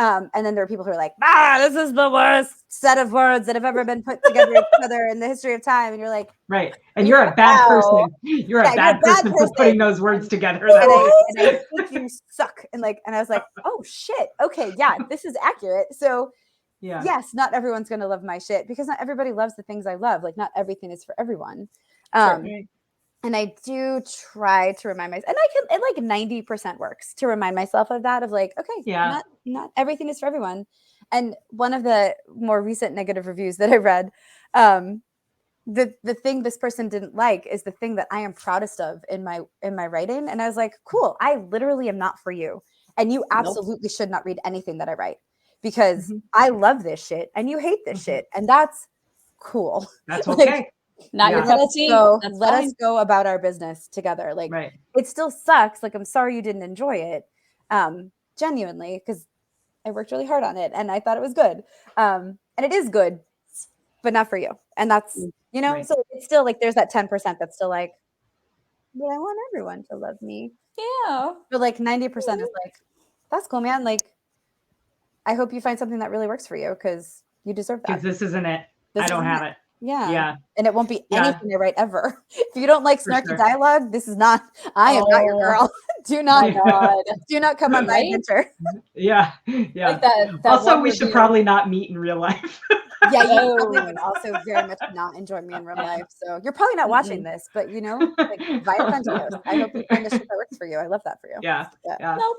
And then there are people who are like, this is the worst set of words that have ever been put together in the history of time. And you're like, right. And you're a bad person. You're a bad person for putting those words together. And I think you suck. And I was like, oh shit. Okay. Yeah, this is accurate. So yes, not everyone's going to love my shit because not everybody loves the things I love. Like, not everything is for everyone. And I do try to remind myself, and it like 90% works to remind myself of that, of like, okay, not everything is for everyone. And one of the more recent negative reviews that I read, the thing this person didn't like is the thing that I am proudest of in my writing. And I was like, cool, I literally am not for you. And you absolutely should not read anything that I write because I love this shit and you hate this shit. And that's cool. That's okay. Not your cup of tea. Let us go about our business together. Like, it still sucks. Like, I'm sorry you didn't enjoy it. Genuinely, because I worked really hard on it and I thought it was good. And it is good, but not for you. And that's, so it's still like, there's that 10% that's still like, but I want everyone to love me. Yeah. But like 90% is like, that's cool, man. Like, I hope you find something that really works for you because you deserve that. Because this isn't it. I don't have it. Yeah. And it won't be anything I write ever. If you don't like snarky dialogue, this is not, I am not your girl. Do not come on my adventure. Yeah. Like that also, we should probably not meet in real life. Yeah, you probably would also very much not enjoy me in real life. So you're probably not watching this, but like via Ventios, I hope you find the shit that works for you. I love that for you. Yeah. Nope.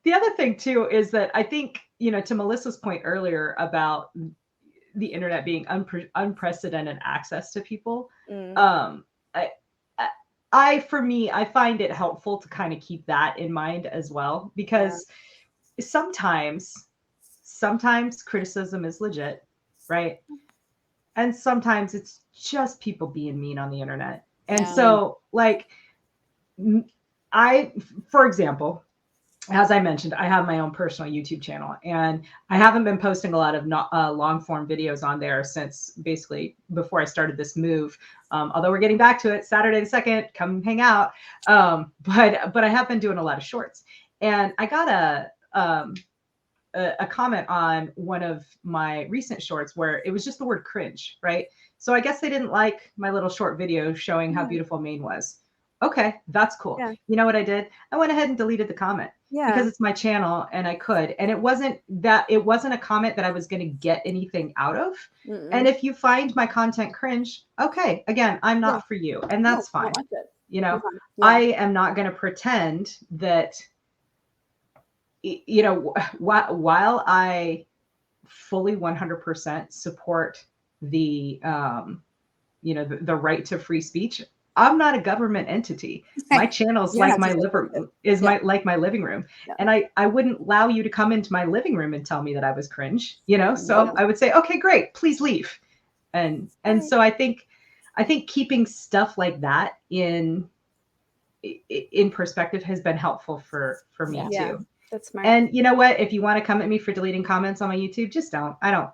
The other thing too is that I think, to Melissa's point earlier about the internet being unprecedented access to people. I find it helpful to kind of keep that in mind as well, because sometimes criticism is legit, right? And sometimes it's just people being mean on the internet. And so like for example, as I mentioned, I have my own personal YouTube channel and I haven't been posting a lot of long form videos on there since basically before I started this move. Although we're getting back to it, Saturday the 2nd, come hang out. But I have been doing a lot of shorts. And I got a comment on one of my recent shorts where it was just the word cringe, right? So I guess they didn't like my little short video showing how beautiful Maine was. Okay, that's cool. Yeah. You know what I did? I went ahead and deleted the comment because it's my channel and I could. And it wasn't a comment that I was going to get anything out of. And if you find my content cringe, okay, again, I'm not for you. And that's fine. You know, I am not going to pretend that, you know, while I fully 100% support the, you know, the right to free speech, I'm not a government entity. My channel's like my living room. Yeah. And I wouldn't allow you to come into my living room and tell me that I was cringe, you know? So I would say, okay, great, please leave. And so I think keeping stuff like that in perspective has been helpful for me too. That's smart. And you know what? If you want to come at me for deleting comments on my YouTube, just don't. I'm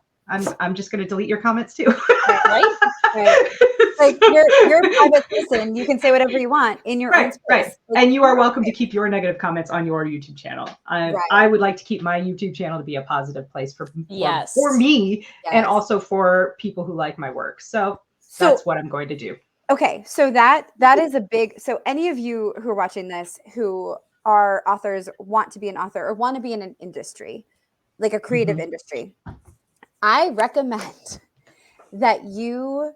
just going to delete your comments too. Right? Like you're a private person. You can say whatever you want in your own space. Right. Like, and you are welcome to keep your negative comments on your YouTube channel. I would like to keep my YouTube channel to be a positive place for me and also for people who like my work. So that's what I'm going to do. Okay. So that is a big, so any of you who are watching this who are authors, want to be an author or want to be in an industry, like a creative industry, I recommend that you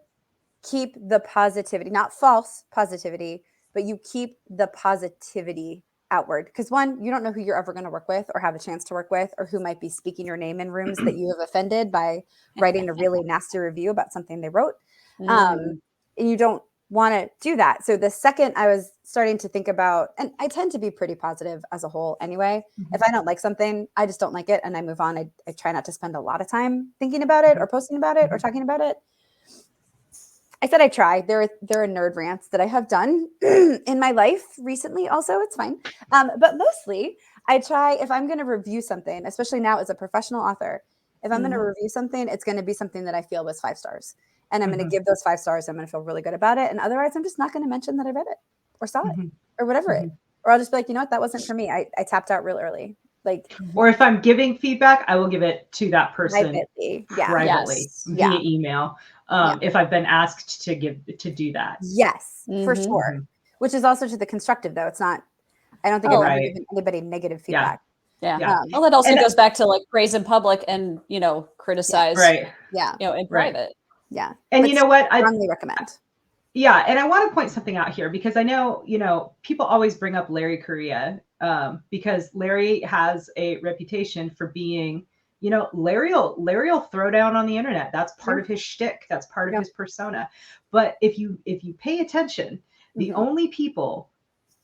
keep the positivity, not false positivity, but you keep the positivity outward. Because one, you don't know who you're ever going to work with or have a chance to work with, or who might be speaking your name in rooms that you have offended by writing a really nasty review about something they wrote. And you don't want to do that. So the second I was starting to think about, and I tend to be pretty positive as a whole anyway. If I don't like something, I just don't like it and I move on. I try not to spend a lot of time thinking about it or posting about it or talking about it. I said I try. There are nerd rants that I have done in my life recently also. It's fine. But mostly I try, if I'm going to review something, especially now as a professional author, if I'm going to review something, it's going to be something that I feel was 5 stars. And I'm going to give those 5 stars. I'm going to feel really good about it. And otherwise, I'm just not going to mention that I read it or saw it or whatever it. Or I'll just be like, you know what? That wasn't for me. I tapped out real early. Like, or if I'm giving feedback, I will give it to that person privately via email. If I've been asked to do that. Yes, for sure. Which is also to the constructive though. It's not, I don't think I've ever given anybody negative feedback. Yeah. Well, that also goes back to like praise in public and, you know, criticize, you know, in private. Yeah. And you know what? I strongly recommend. Yeah. And I want to point something out here because I know, you know, people always bring up Larry Correia because Larry has a reputation for being, you know, Larry will throw down on the internet. That's part of his shtick. That's part of his persona. But if you pay attention, the only people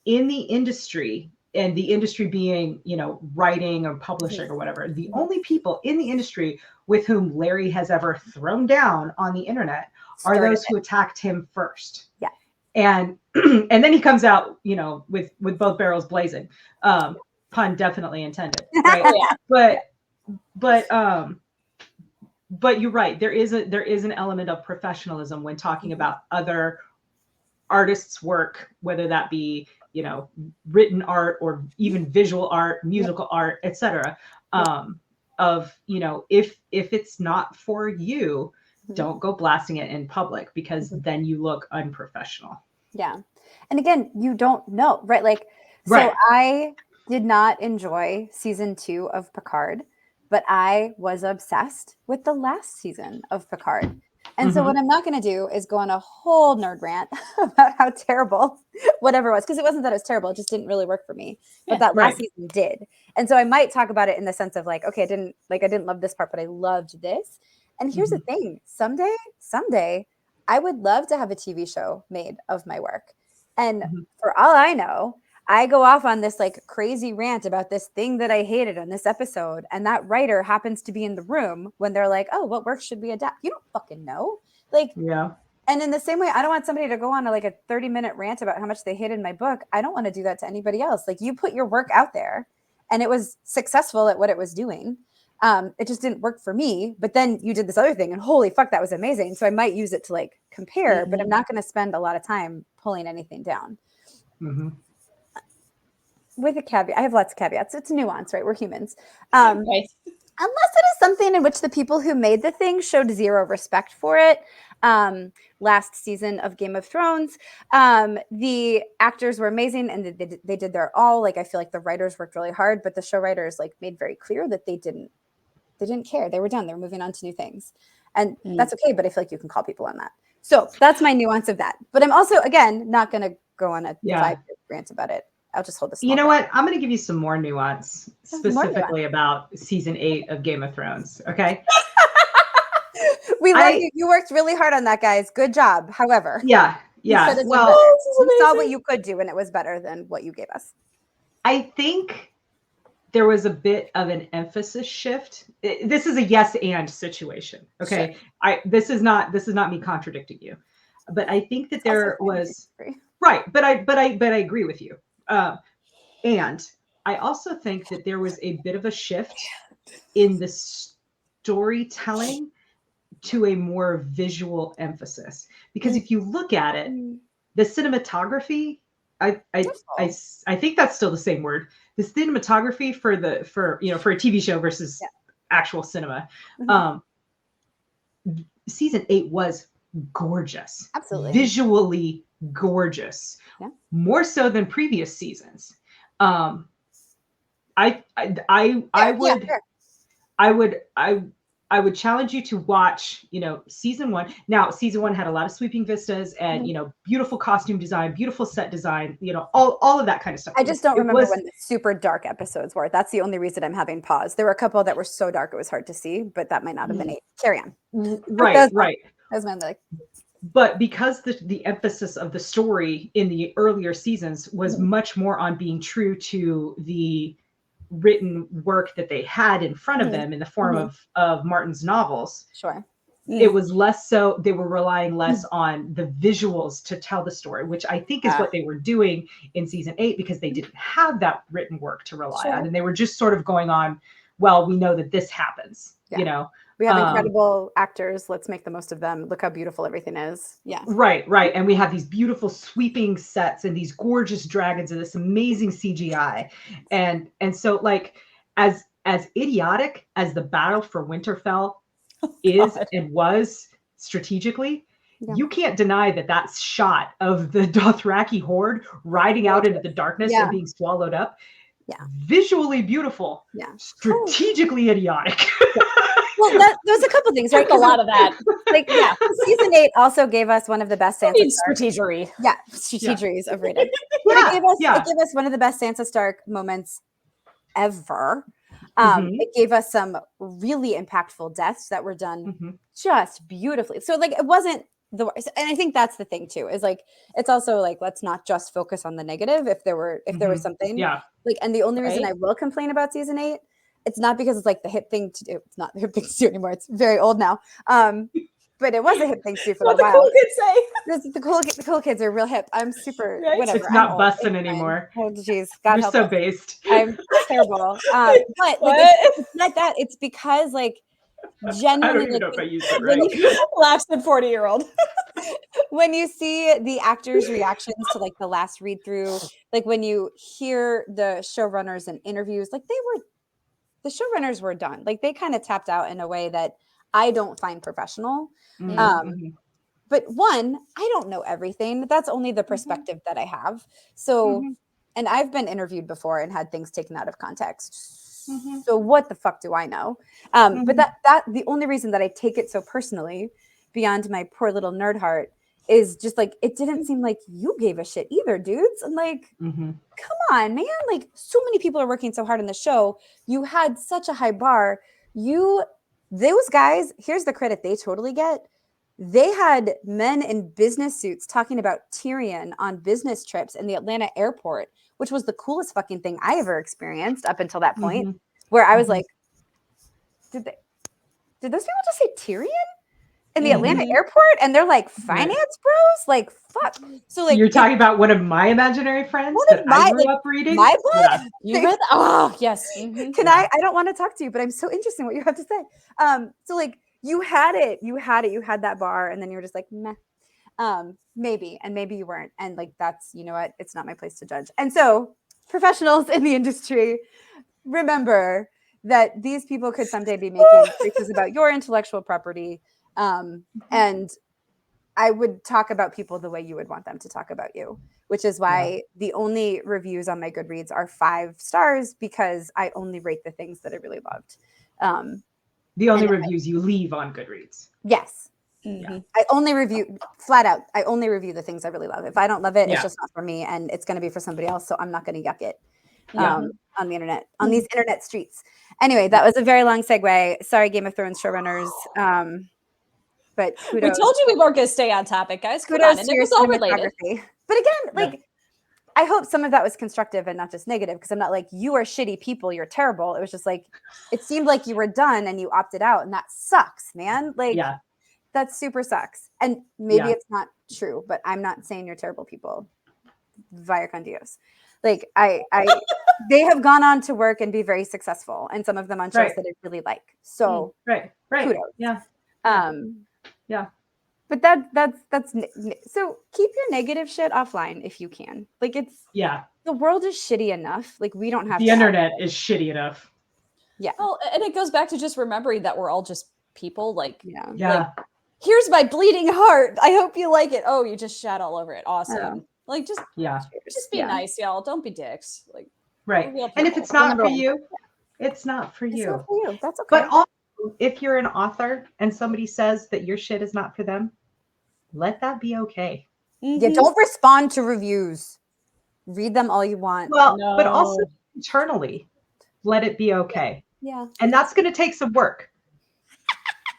in the industry, and the industry being, you know, writing or publishing or whatever, the only people in the industry with whom Larry has ever thrown down on the internet are those who attacked him first. Yeah. And and then he comes out, you know, with both barrels blazing. Pun definitely intended. Right. But you're right. There is an element of professionalism when talking about other artists' work, whether that be, you know, written art or even visual art, musical art, etc. Of, you know, if it's not for you, don't go blasting it in public because then you look unprofessional. Yeah. And again, you don't know, right? Like, so I did not enjoy season 2 of Picard, but I was obsessed with the last season of Picard. And so what I'm not going to do is go on a whole nerd rant about how terrible whatever it was, because it wasn't that it was terrible. It just didn't really work for me. But that last season did. And so I might talk about it in the sense of like, okay, I didn't love this part, but I loved this. And here's the thing. Someday, I would love to have a TV show made of my work. And for all I know, I go off on this like crazy rant about this thing that I hated on this episode. And that writer happens to be in the room when they're like, oh, what work should we adapt? You don't fucking know. Like, and in the same way, I don't want somebody to go on a 30-minute rant about how much they hated my book. I don't want to do that to anybody else. Like, you put your work out there and it was successful at what it was doing. It just didn't work for me. But then you did this other thing and holy fuck, that was amazing. So I might use it to like compare, but I'm not going to spend a lot of time pulling anything down. with a caveat. I have lots of caveats. It's nuance, right? We're humans. Right. Unless it is something in which the people who made the thing showed zero respect for it. Last season of Game of Thrones, the actors were amazing and they did their all. Like, I feel like the writers worked really hard, but the show writers like made very clear that they didn't care. They were done. They were moving on to new things. And that's okay, but I feel like you can call people on that. So that's my nuance of that. But I'm also, again, not going to go on a 5-minute rant about it. I'll just hold this. You know what? I'm going to give you some more nuance, specifically about season 8 of Game of Thrones. Okay. We love you. You worked really hard on that, guys. Good job. However. Yeah. Well, we saw what you could do and it was better than what you gave us. I think there was a bit of an emphasis shift. This is a yes and situation. Okay. Sure. This is not me contradicting you, but I think that there was right. But I agree with you. And I also think that there was a bit of a shift in the storytelling to a more visual emphasis, because if you look at it, the cinematography, I think that's still the same word. The cinematography for a TV show versus actual cinema. Season 8 was gorgeous. Absolutely. Visually gorgeous. Yeah. More so than previous seasons. I would challenge you to watch, season 1. Now, season 1 had a lot of sweeping vistas and, beautiful costume design, beautiful set design, all of that kind of stuff. I just don't remember when the super dark episodes were. That's the only reason I'm having pause. There were a couple that were so dark it was hard to see, but that might not have been it. Carry on. Right. That's my like. But because the emphasis of the story in the earlier seasons was much more on being true to the written work that they had in front of them in the form of Martin's novels. Sure. It was less so, they were relying less on the visuals to tell the story, which I think is what they were doing in season 8, because they didn't have that written work to rely on. And they were just sort of going on, well, we know that this happens, We have incredible actors. Let's make the most of them. Look how beautiful everything is. Yeah. Right. And we have these beautiful sweeping sets and these gorgeous dragons and this amazing CGI. And so, like, as idiotic as the battle for Winterfell is and was strategically, you can't deny that shot of the Dothraki horde riding out into the darkness and being swallowed up. Yeah. Visually beautiful. Yeah. Strategically idiotic. Well, there's a couple things, right? A lot of that. Season 8 also gave us one of the best Sansa Stark. Strategery. Yeah, strategery is overrated. It gave us one of the best Sansa Stark moments ever. It gave us some really impactful deaths that were done just beautifully. So, like, it wasn't the worst. And I think that's the thing too, is like, it's also like, let's not just focus on the negative. If there was something, and the only reason I will complain about season 8, it's not because it's like the hip thing to do. It's not the hip thing to do anymore. It's very old now. But it was a hip thing to do for a while. Cool kids say. The cool kids are real hip. I'm super whatever. It's not busting anymore. Oh geez, God You're help so us. based. I'm terrible. But like, it's not that. It's because like genuinely, I don't even know if I used it right. Laughs at 40-year-old. When you see the actors' reactions to like the last read through, like when you hear the showrunners and interviews, like the showrunners were done. Like they kind of tapped out in a way that I don't find professional. But one, I don't know everything. That's only the perspective that I have. So, and I've been interviewed before and had things taken out of context. So what the fuck do I know? But that the only reason that I take it so personally, beyond my poor little nerd heart, is just like, it didn't seem like you gave a shit either, dudes. And like, come on, man. Like, so many people are working so hard on the show. You had such a high bar. Those guys, here's the credit they totally get. They had men in business suits talking about Tyrion on business trips in the Atlanta airport, which was the coolest fucking thing I ever experienced up until that point, where I was like, did those people just say Tyrion in the Atlanta airport? And they're like, finance bros? Like, fuck. So like, you're talking about one of my imaginary friends I grew up reading? My book? Yeah. You read? Oh, yes. I don't want to talk to you, but I'm so interested in what you have to say. So like, you had that bar, and then you were just like, meh. Maybe, and maybe you weren't. And like, that's, you know what? It's not my place to judge. And so professionals in the industry, remember that these people could someday be making choices about your intellectual property. And I would talk about people the way you would want them to talk about you, which is why the only reviews on my Goodreads are 5 stars, because I only rate the things that I really loved. The only reviews you leave on Goodreads. Yes. Mm-hmm. I only review flat out. I only review the things I really love. If I don't love it, it's just not for me, and it's going to be for somebody else. So I'm not going to yuck it on the internet, on these internet streets. Anyway, that was a very long segue. Sorry, Game of Thrones showrunners. But kudos. We told you we weren't going to stay on topic, guys. Kudos and to it your was all related. cinematography. But again, like, I hope some of that was constructive and not just negative, because I'm not like, you are shitty people, you're terrible. It was just like, it seemed like you were done and you opted out, and that sucks, man. Like, that super sucks. And maybe it's not true, but I'm not saying you're terrible people. Vaya con Dios. Like, they have gone on to work and be very successful, and some of them on shows that I really like. So kudos. But that's so keep your negative shit offline if you can. Like, it's the world is shitty enough. Like, we don't have the internet is shitty enough. Yeah. Well, and it goes back to just remembering that we're all just people. Like, like, here's my bleeding heart. I hope you like it. Oh, you just shat all over it. Awesome. Like, just be nice, y'all. Don't be dicks. Like, and if it's not for you, it's not for you. It's not for you. That's okay. But also, if you're an author and somebody says that your shit is not for them, let that be okay. Yeah, don't respond to reviews. Read them all you want. Well, but also internally, let it be okay. Yeah. And that's going to take some work.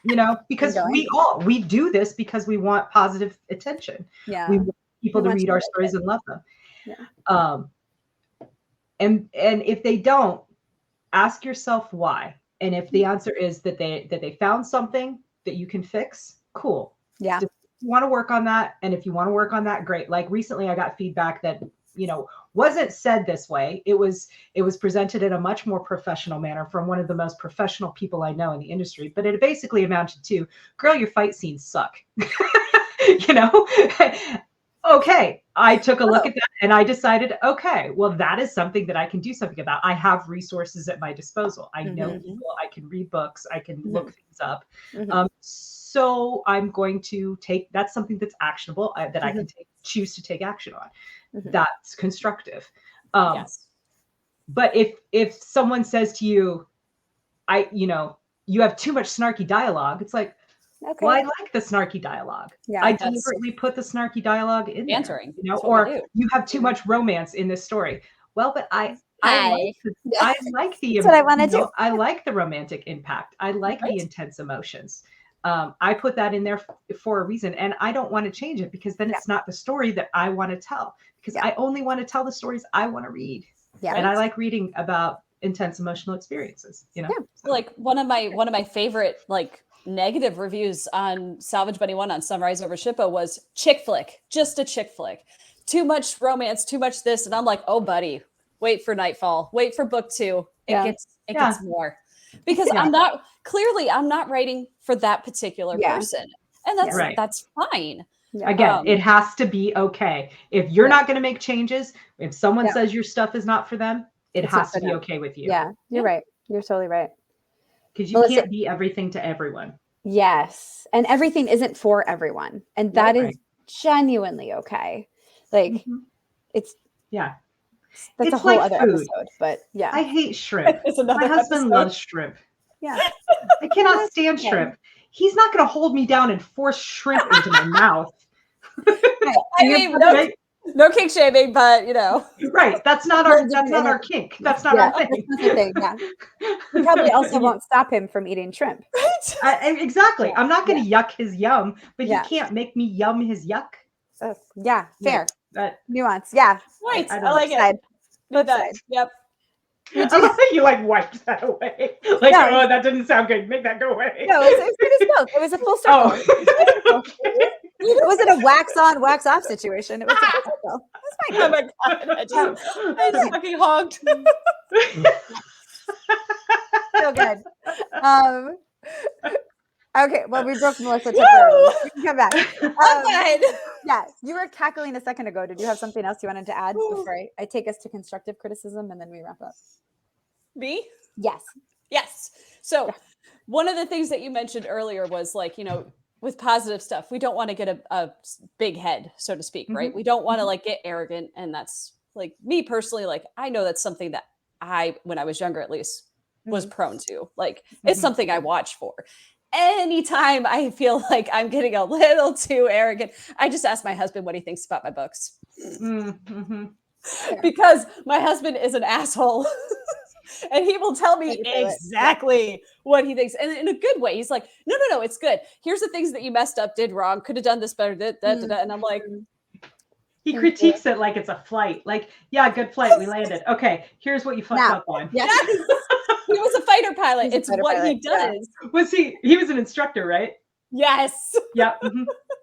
You know, because we do this because we want positive attention. Yeah. We want people to read our stories and love them. Yeah. And if they don't, ask yourself why. And if the answer is that they found something that you can fix, cool. Yeah. If you want to work on that, and if you want to work on that, great. Like recently I got feedback that, you know, wasn't said this way. It was presented in a much more professional manner from one of the most professional people I know in the industry. But it basically amounted to, girl, your fight scenes suck. You know? Okay, I took a look at that and I decided, okay, well, that is something that I can do something about. I have resources at my disposal. I know people, I can read books, I can look things up. So I'm going to that's something that's actionable that I can choose to take action on. That's constructive. But if someone says to you, you have too much snarky dialogue, it's like, okay. Well, I like the snarky dialogue. Yeah, I deliberately put the snarky dialogue in there, you know, or you have too much romance in this story. Well, but I like the That's what I want to do. I like the romantic impact. I like the intense emotions. I put that in there for a reason, and I don't want to change it, because then it's not the story that I want to tell, because I only want to tell the stories I want to read. Yeah. And I like reading about intense emotional experiences, you know. Yeah. So. Like one of my favorite negative reviews on Salvage Bunny One on Sunrise Over Shippo was chick flick, just a chick flick. Too much romance, too much this. And I'm like, oh buddy, wait for Nightfall, wait for book 2. It gets more. Because I'm not writing for that particular person. And that's fine. Yeah. Again, it has to be okay. If you're not going to make changes, if someone says your stuff is not for them, it has to be okay with you. Yeah, you're right. You're totally right. Because you can't be everything to everyone. Yes. And everything isn't for everyone. And that is genuinely okay. Like, that's a whole other episode. But I hate shrimp. My husband loves shrimp. Yeah. I cannot stand shrimp. He's not going to hold me down and force shrimp into my mouth. I mean, no kink shaming, but you know, right? That's not our kink. That's not our thing. You probably also won't stop him from eating shrimp. Right? Exactly. I'm not going to yuck his yum, but he can't make me yum his yuck. Yeah, fair. Nuance. Yeah, right. I like it. Good side. Yep. You wiped that away. Like, oh, that didn't sound good. Make that go away. No, it was a full circle. It wasn't a wax on, wax off situation. It was a full circle. That's fine. Oh my god! I just fucking honked. So good. Okay, well, we broke Melissa. We can come back. Okay. Yeah, you were cackling a second ago. Did you have something else you wanted to add before I take us to constructive criticism and then we wrap up? Me? Yes. Yes. So one of the things that you mentioned earlier was like, with positive stuff, we don't want to get a big head, so to speak, right? We don't want to like get arrogant. And that's like me personally, like I know that's something that when I was younger, at least was prone to. Like it's something I watch for. Anytime I feel like I'm getting a little too arrogant, I just ask my husband what he thinks about my books. Because my husband is an asshole. And he will tell me exactly what he thinks. And in a good way. He's like, no, it's good. Here's the things that you messed up, did wrong, could have done this better. And I'm like, he critiques it like it's a flight. Like, yeah, good flight. We landed. Okay, here's what you fucked up on. Yes. He was a fighter pilot. It's what pilot. He does. Yeah. He was an instructor, right? Yes. Yeah.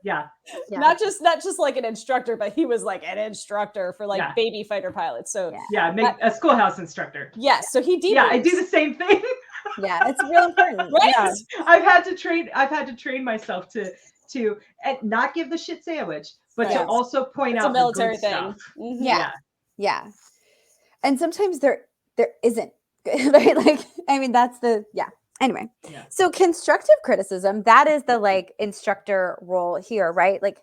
Yeah. Not just like an instructor, but he was like an instructor for like baby fighter pilots. So a schoolhouse instructor. Yes. So he debuts. Yeah, I do the same thing. Yeah, it's real important. Right? Yeah. I've had to train myself to and not give the shit sandwich, but to also point out a military the good thing. Stuff. Yeah. And sometimes there isn't, right? Like, I mean, that's anyway. Yeah. So constructive criticism, that is the like instructor role here, right? Like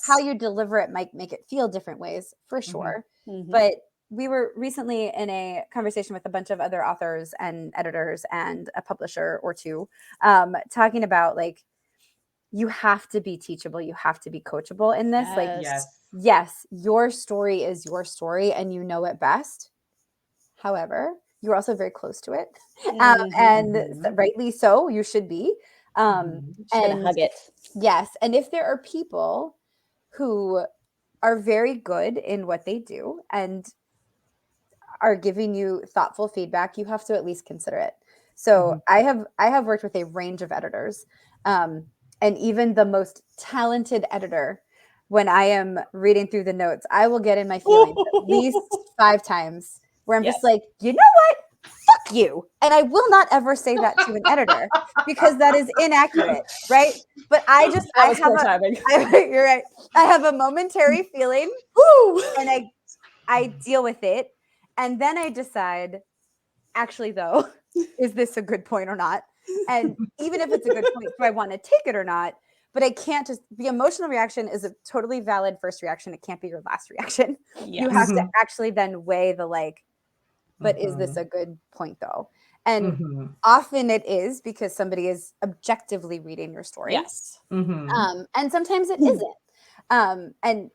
how you deliver it might make it feel different ways for sure. But we were recently in a conversation with a bunch of other authors and editors and a publisher or two, talking about like, you have to be teachable. You have to be coachable in this. Yes, your story is your story and you know it best. However, you're also very close to it. And rightly so, you should be. And hug it. Yes. And if there are people who are very good in what they do and are giving you thoughtful feedback, you have to at least consider it. So I have worked with a range of editors. And even the most talented editor, when I am reading through the notes, I will get in my feelings at least 5 times where I'm just like, you know what? Fuck you. And I will not ever say that to an editor because that is inaccurate, right? But you're right. I have a momentary feeling and I deal with it. And then I decide, actually though, is this a good point or not? And even if it's a good point, do I want to take it or not? But I can't the emotional reaction is a totally valid first reaction. It can't be your last reaction. Yes. You have to actually then weigh the but is this a good point though? And often it is because somebody is objectively reading your story. Yes. And sometimes it isn't. And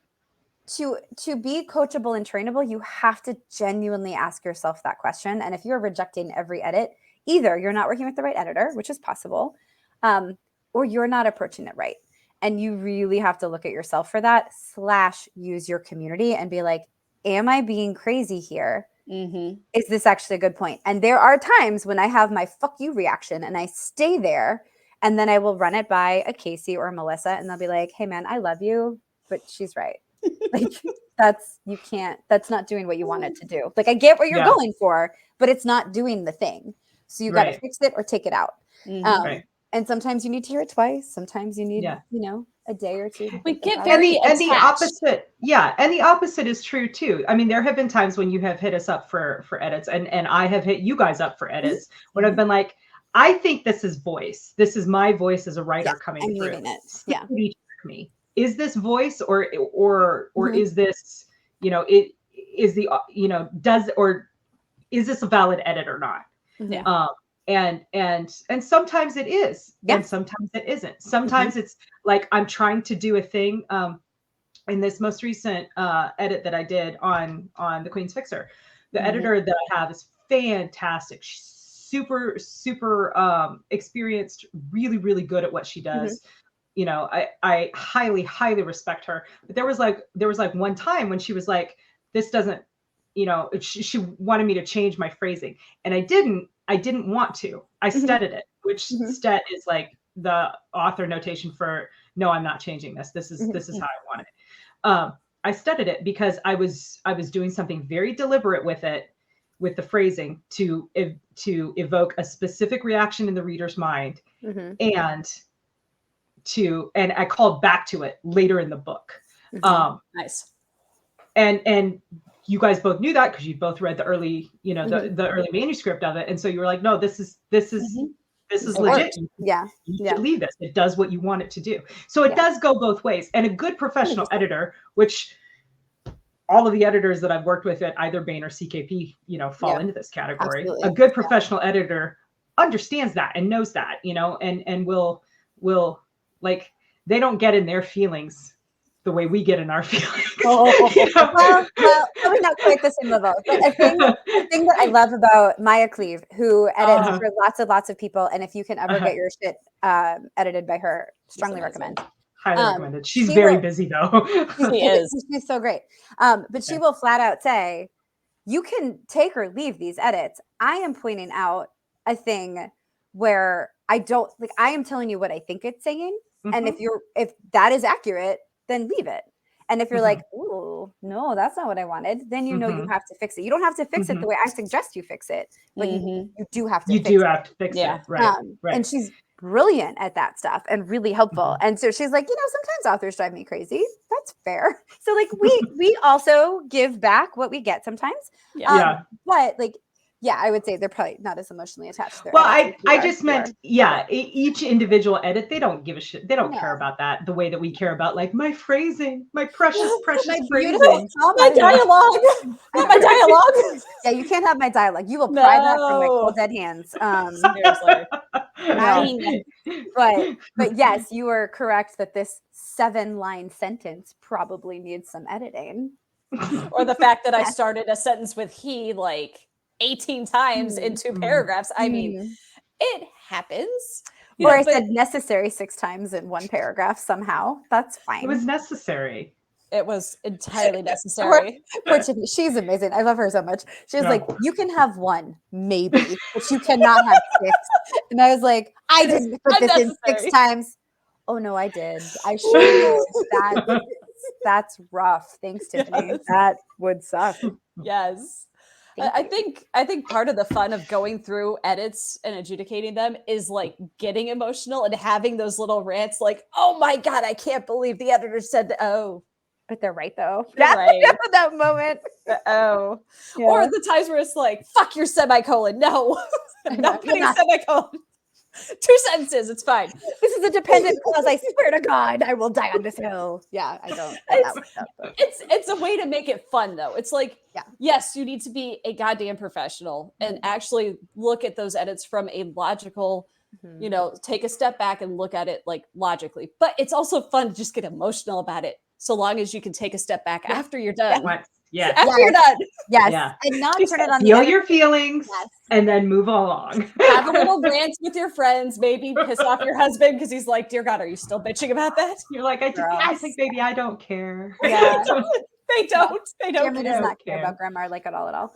to be coachable and trainable, you have to genuinely ask yourself that question. And if you're rejecting every edit, either you're not working with the right editor, which is possible, or you're not approaching it right. And you really have to look at yourself for that, / use your community and be like, am I being crazy here? Is this actually a good point? And there are times when I have my fuck you reaction and I stay there and then I will run it by a Kacey or a Melissa and they'll be like, hey man, I love you, but she's right. Like that's not doing what you want it to do. Like I get what you're going for, but it's not doing the thing. So you got to fix it or take it out. And sometimes you need to hear it twice. Sometimes you need, a day or two. We get very and the opposite. Yeah. And the opposite is true too. I mean, there have been times when you have hit us up for edits and I have hit you guys up for edits when I've been like, I think this is voice. This is my voice as a writer coming through. It. Yeah. Me. Is this voice or is this, is this a valid edit or not? Yeah. And sometimes it is, and sometimes it isn't. Sometimes it's like I'm trying to do a thing. In this most recent edit that I did on the Queen's Fixer, the editor that I have is fantastic. She's super experienced, really really good at what she does. I highly respect her. But there was like one time when she was like, this doesn't, she wanted me to change my phrasing, and I didn't want to. I studied it, which stet is like the author notation for no, I'm not changing this. This is how I want it. I studied it because I was doing something very deliberate with it, with the phrasing to evoke a specific reaction in the reader's mind, and I called back to it later in the book. Nice. And you guys both knew that because you both read the early, the early manuscript of it, and so you were like, no, this is legit. Yeah. You should leave this. It does what you want it to do. So it does go both ways. And a good professional editor, which all of the editors that I've worked with at either Bain or CKP, fall into this category. Absolutely. A good professional editor understands that and knows that, and will like, they don't get in their feelings the way we get in our feelings. Well, probably not quite the same level. But a thing that I love about Maya Cleave, who edits for lots of people, and if you can ever get your shit edited by her, strongly recommend. Highly recommended. She's very busy though. She is. She's so great. But she will flat out say, you can take or leave these edits. I am pointing out a thing where I am telling you what I think it's saying. And if that is accurate, then leave it. And if you're like, ooh, no, that's not what I wanted, then you know you have to fix it. You don't have to fix it the way I suggest you fix it, but you do have to fix it. Right. And she's brilliant at that stuff and really helpful. And so she's like, sometimes authors drive me crazy. That's fair. So like we also give back what we get sometimes. But like, I would say they're probably not as emotionally attached to their I just meant, each individual edit, they don't give a shit. They don't care about that the way that we care about like my phrasing, my precious phrasing. My dialogue. My dialogue. Yeah, you can't have my dialogue. You will pry that from my cold dead hands. Seriously. But yes, you are correct that this 7-line sentence probably needs some editing. Or the fact that I started a sentence with he like 18 times in 2 paragraphs. I mean, it happens. Or I said necessary 6 times in 1 paragraph somehow. That's fine. It was necessary. It was entirely necessary. Poor Tiffany, she's amazing. I love her so much. She was like, you can have 1, maybe, but you cannot have 6. And I was like, I didn't put this in 6 times. Oh no, I did. I sure. That's rough. Thanks, Tiffany. That would suck. Yes. I think part of the fun of going through edits and adjudicating them is like getting emotional and having those little rants like, oh my God, I can't believe the editor said that. Oh, but they're right though. They're right. That moment. Or the times where it's like, fuck your semicolon. No, I'm not putting a semicolon. 2 sentences, it's fine. This is a dependent clause. I swear to God, I will die on this hill. Yeah, I don't. It's a way to make it fun, though. It's like, yes, you need to be a goddamn professional and actually look at those edits from a logical, take a step back and look at it like logically. But it's also fun to just get emotional about it, so long as you can take a step back after you're done. Yeah. After you're done. Yes. Yeah. And not turn it on. Feel your feelings and then move along. Have a little rant with your friends, maybe piss off your husband because he's like, dear God, are you still bitching about that? You're like, I think maybe I don't care. Yeah. They don't. Grandma does not care about grandma like at all.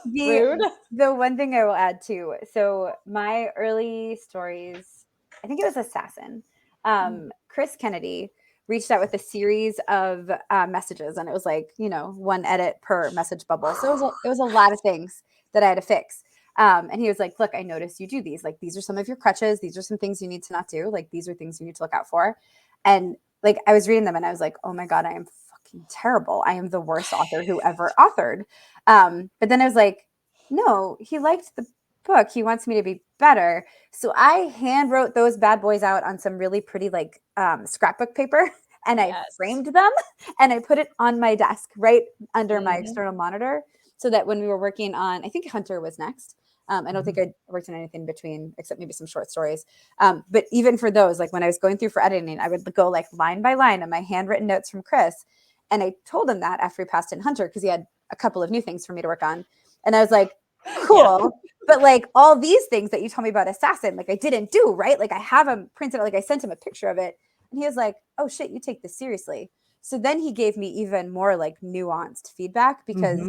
Rude. The one thing I will add too. So my early stories, I think it was Assassin. Chris Kennedy reached out with a series of messages, and it was like 1 edit per message bubble. So it was a lot of things that I had to fix. And he was like, look, I noticed you do these. Like, these are some of your crutches. These are some things you need to not do. Like, these are things you need to look out for. And like, I was reading them and I was like, oh my God, I am fucking terrible. I am the worst author who ever authored. But then I was like, no, he liked the book. He wants me to be better. So I hand wrote those bad boys out on some really pretty like scrapbook paper. And I framed them and I put it on my desk right under my external monitor so that when we were working on, I think Hunter was next. I don't think I worked on anything in between except maybe some short stories. But even for those, like when I was going through for editing, I would go like line by line on my handwritten notes from Chris. And I told him that after we passed in Hunter, because he had a couple of new things for me to work on. And I was like, cool. But like all these things that you told me about Assassin, like I didn't do, right? Like I have them printed out, like I sent him a picture of it. And he was like, oh shit, you take this seriously. So then he gave me even more like nuanced feedback because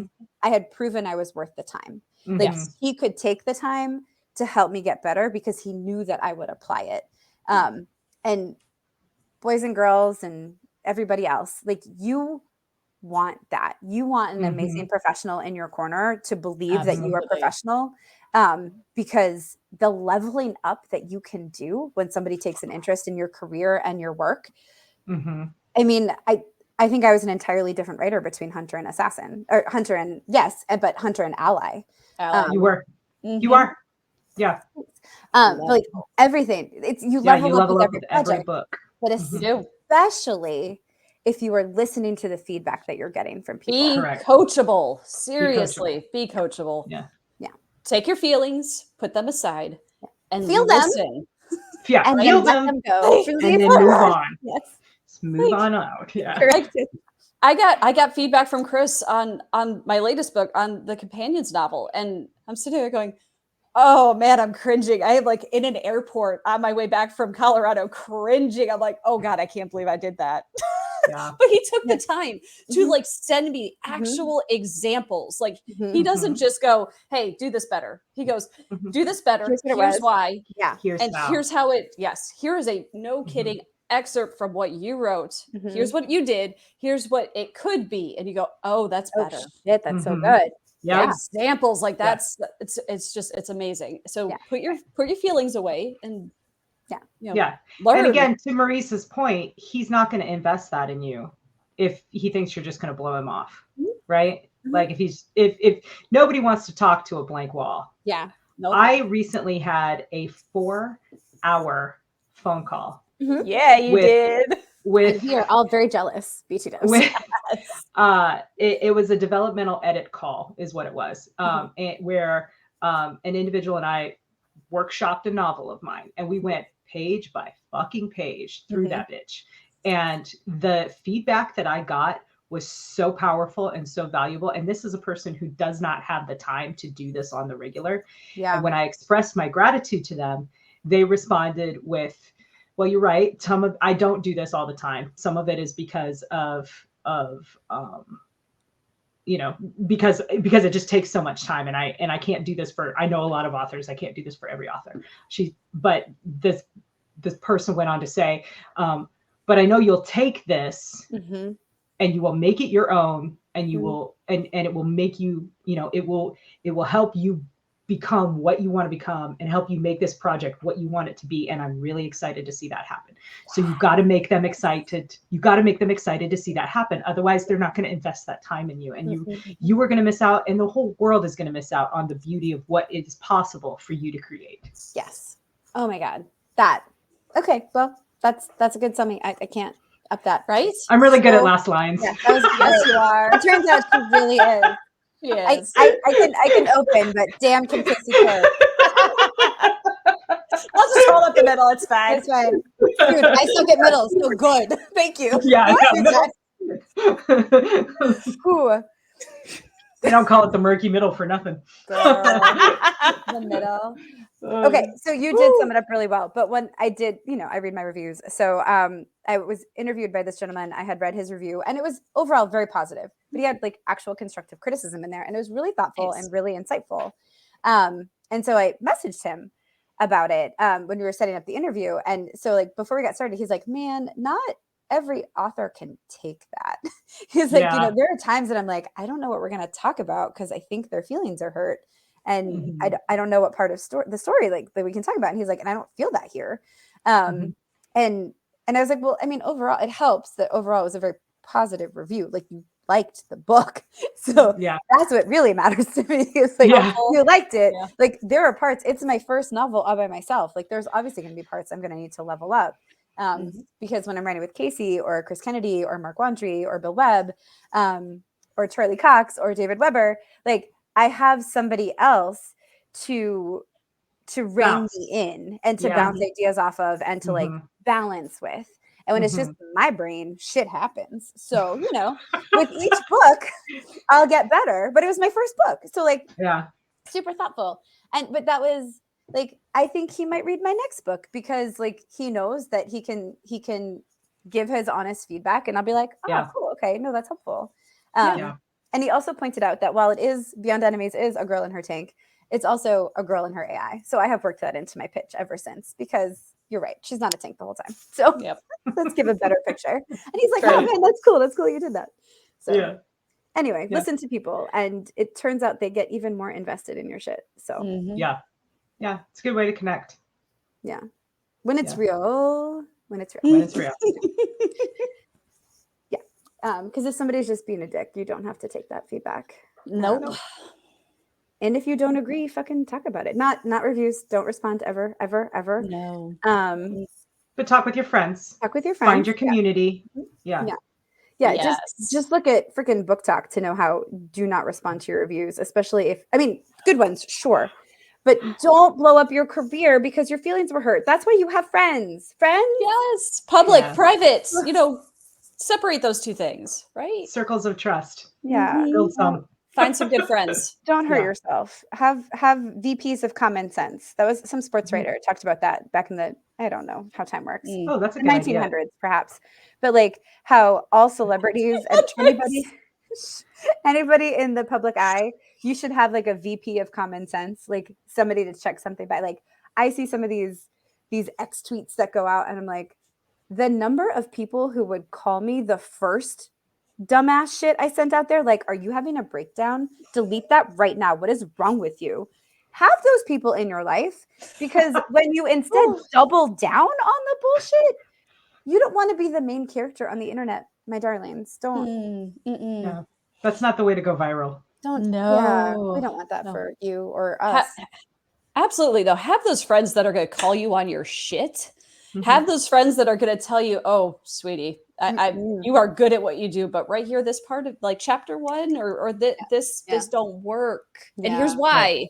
I had proven I was worth the time. Like he could take the time to help me get better because he knew that I would apply it. And boys and girls and everybody else, like you want that. You want an amazing professional in your corner to believe that you are professional. Because the leveling up that you can do when somebody takes an interest in your career and your work I mean, I think I was an entirely different writer between Hunter and Assassin, or Hunter and but Hunter and Ally. You were. Mm-hmm. You are. Yeah. But like everything, it's you level up with every book. But especially if you are listening to the feedback that you're getting from people. Be coachable. Seriously, be coachable. Yeah. Take your feelings, put them aside, and feel listen. Yeah, and feel then them, let them go. and then move on. Yes. Just move on out. Yeah. I got feedback from Chris on my latest book, on the Companions novel, and I'm sitting there going, oh man, I'm cringing. I am like in an airport on my way back from Colorado, cringing. I'm like, oh God, I can't believe I did that. Yeah. But he took the time to like send me actual examples. Like he doesn't just go, hey, do this better. He goes, do this better. Here's why. Yeah. Here's how it, here is a no kidding excerpt from what you wrote. Here's what you did. Here's what it could be. And you go, oh, that's better. Shit, that's so good. Yeah. Examples like that's it's amazing. So put your feelings away and learn. And again, to Marisa's point, he's not going to invest that in you if he thinks you're just going to blow him off, right? Like if nobody wants to talk to a blank wall. Yeah. Nope. I recently had a 4-hour phone call. Yeah, you did. We are all very jealous. BT does. It was a developmental edit call, is what it was, where an individual and I workshopped a novel of mine, and we went page by fucking page through that bitch. And the feedback that I got was so powerful and so valuable. And this is a person who does not have the time to do this on the regular. Yeah. And when I expressed my gratitude to them, they responded with, well, you're right. I don't do this all the time. Some of it is because because it just takes so much time, and I can't do this for, I know a lot of authors, I can't do this for every author. But this person went on to say, but I know you'll take this and you will make it your own, and you will, and it will make you, it will help you become what you want to become and help you make this project what you want it to be. And I'm really excited to see that happen. So you've got to make them excited. You've got to make them excited to see that happen. Otherwise, they're not going to invest that time in you, and you are going to miss out, and the whole world is going to miss out on the beauty of what is possible for you to create. Yes. Oh my God. Okay. Well, that's a good summing. I can't up that. Right. I'm really good at last lines. Yeah, that was yes, you are. It turns out she really is. Yes. I can open, but damn, can Kacey cook. I'll just hold up the middle. It's fine. It's fine. Dude, I suck at middle, so good. Thank you. Yeah. Cool. They don't call it the murky middle for nothing. The middle. Okay, so you did sum it up really well. But when I did, I read my reviews. So I was interviewed by this gentleman. I had read his review, and it was overall very positive. But he had like actual constructive criticism in there, and it was really thoughtful and really insightful. And so I messaged him about it when we were setting up the interview. And so like before we got started, he's like, "Man, not every author can take that." He's like, there are times that I'm like, I don't know what we're going to talk about because I think their feelings are hurt. And I don't know what part of the story like that we can talk about. And he's like, and I don't feel that here. And I was like, well, I mean, overall, it helps that overall it was a very positive review. Like you liked the book. So that's what really matters to me. It's like, you liked it. Yeah. Like there are parts, it's my first novel all by myself. Like there's obviously going to be parts I'm going to need to level up. Because when I'm writing with Kacey or Chris Kennedy or Mark Wandry or Bill Webb or Charlie Cox or David Weber, like I have somebody else to rein me in and to bounce ideas off of and to like balance with. And when it's just my brain, shit happens. So, with each book, I'll get better. But it was my first book. So like, super thoughtful. But that was like, I think he might read my next book because like, he knows that he can give his honest feedback and I'll be like, oh, cool. Okay. No, that's helpful. And he also pointed out that while it is Beyond Enemies is a girl in her tank, it's also a girl in her AI. So I have worked that into my pitch ever since because you're right. She's not a tank the whole time. So let's give a better picture. And he's like, oh man, that's cool. That's cool. You did that. So anyway, listen to people. And it turns out they get even more invested in your shit. So yeah, it's a good way to connect. Yeah. When it's real. When it's real. When it's real. Because if somebody's just being a dick, you don't have to take that feedback. Nope. And if you don't agree, fucking talk about it. Not reviews. Don't respond ever. No. But talk with your friends. Talk with your friends. Find your community. Yeah. Yes. Just look at freaking Book Talk to know how do not respond to your reviews, especially if, I mean, good ones, sure. But don't blow up your career because your feelings were hurt. That's why you have friends. Friends? Yes. Public, Yeah. private, separate those two things, right? Circles of trust. Yeah. Build some. Find some good friends. Don't hurt yourself. Have VPs of common sense. That was some sports writer talked about that back in the, I don't know how time works. Oh, that's a The good 1900s, idea. perhaps. But like how all celebrities and anybody in the public eye, you should have like a VP of common sense, like somebody to check something by. Like I see some of these X tweets that go out and I'm like, the number of people who would call me the first dumbass shit I sent out there, like, are you having a breakdown? Delete that right now. What is wrong with you? Have those people in your life, because when you instead double down on the bullshit, you don't want to be the main character on the internet, my darlings. Don't. No, that's not the way to go viral. Don't. No. Yeah, we don't want that for you or us. Absolutely, though. Have those friends that are going to call you on your shit. Have those friends that are going to tell you, "Oh, sweetie, you are good at what you do, but right here, this part of like chapter 1 or this don't work, and here's why."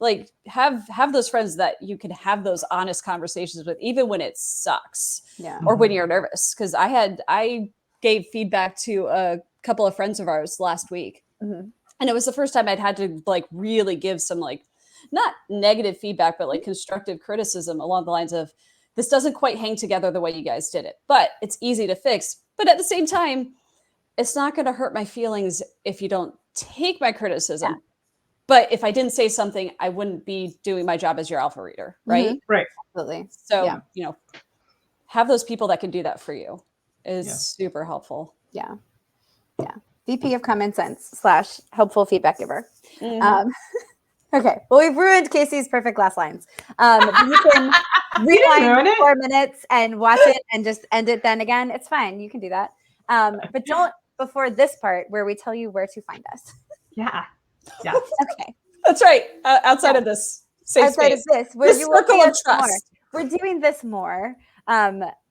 Like have those friends that you can have those honest conversations with, even when it sucks, or when you're nervous. Because I gave feedback to a couple of friends of ours last week, and it was the first time I'd had to like really give some like not negative feedback, but like constructive criticism along the lines of, this doesn't quite hang together the way you guys did it, but it's easy to fix. But at the same time, it's not going to hurt my feelings if you don't take my criticism. But if I didn't say something, I wouldn't be doing my job as your alpha reader, right? Right. Absolutely. So, have those people that can do that for you is super helpful. Yeah. VP of common sense / helpful feedback giver. Okay. Well, we've ruined Kacey's perfect last lines. You can rewind 4 minutes and watch it and just end it then again. It's fine. You can do that. But don't before this part where we tell you where to find us. Yeah. Okay. That's right. Outside of this safe space. Of this, circle of trust. We're doing this more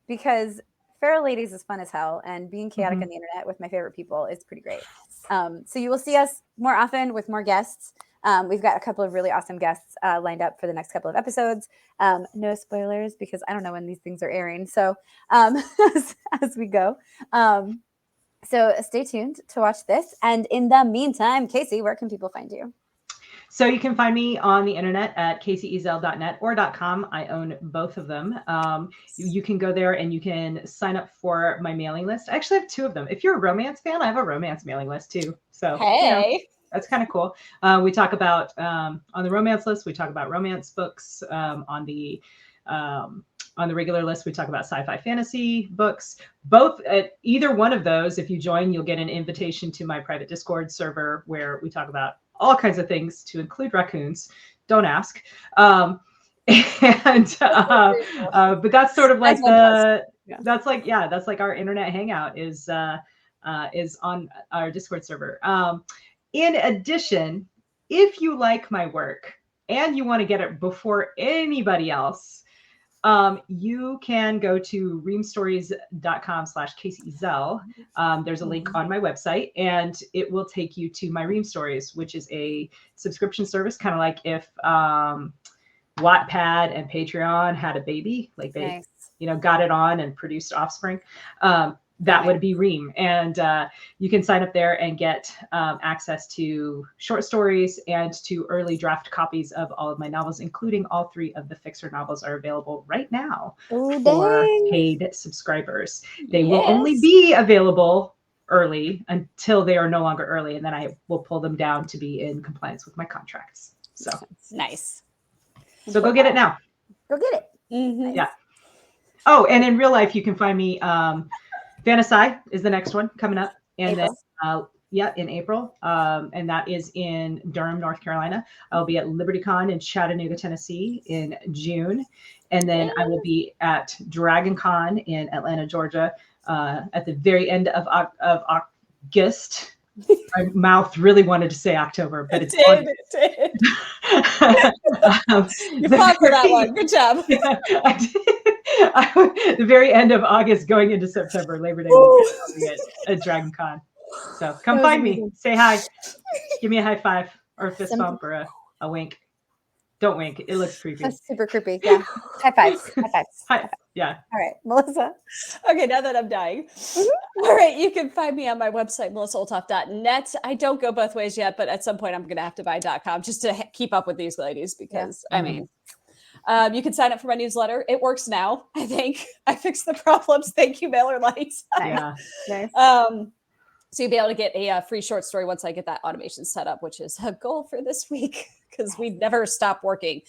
because Feral Ladies is fun as hell, and being chaotic on the internet with my favorite people is pretty great. So you will see us more often with more guests. We've got a couple of really awesome guests lined up for the next couple of episodes. No spoilers because I don't know when these things are airing. So as we go. So stay tuned to watch this. And in the meantime, Kacey, where can people find you? So you can find me on the internet at kaceyezell.net or .com. I own both of them. You can go there and you can sign up for my mailing list. I actually have 2 of them. If you're a romance fan, I have a romance mailing list too. So that's kind of cool. We talk about on the romance list, we talk about romance books. On the regular list, we talk about sci-fi fantasy books. Both at either one of those, if you join, you'll get an invitation to my private Discord server where we talk about all kinds of things, to include raccoons. Don't ask. But that's sort of like that's like our internet hangout is on our Discord server. In addition, if you like my work and you want to get it before anybody else, you can go to reamstories.com/Kacey Ezell. There's a link on my website and it will take you to my Ream Stories, which is a subscription service, kind of like if Wattpad and Patreon had a baby, like they, got it on and produced offspring. That would be Ream. And you can sign up there and get access to short stories and to early draft copies of all of my novels, including all 3 of the Fixer novels are available right now for paid subscribers. They will only be available early until they are no longer early. And then I will pull them down to be in compliance with my contracts. So nice. So go get it now. Go get it. Yeah. Oh, and in real life, you can find me. Vanessa is the next one coming up. And then Yeah, in April. And that is in Durham, North Carolina. I'll be at LibertyCon in Chattanooga, Tennessee in June. And then I will be at Dragon Con in Atlanta, Georgia at the very end of August. My mouth really wanted to say October, but it's It did. You fought for that one. Good job. Yeah, I did. The very end of August, going into September, Labor Day weekend, I'll be at Dragon Con. So come find me. Say hi. Give me a high five or a fist bump or a wink. Don't wink. It looks creepy. That's super creepy. Yeah. High fives. High fives. Hi. Yeah. All right, Melissa. Okay, now that I'm dying. All right, you can find me on my website, melissaolthoff.net. I don't go both ways yet, but at some point I'm going to have to buy .com just to keep up with these ladies because, I mean, you can sign up for my newsletter. It works now, I think. I fixed the problems. Thank you, MailerLite. Yeah. Nice. So you'll be able to get a free short story once I get that automation set up, which is a goal for this week because we never stop working.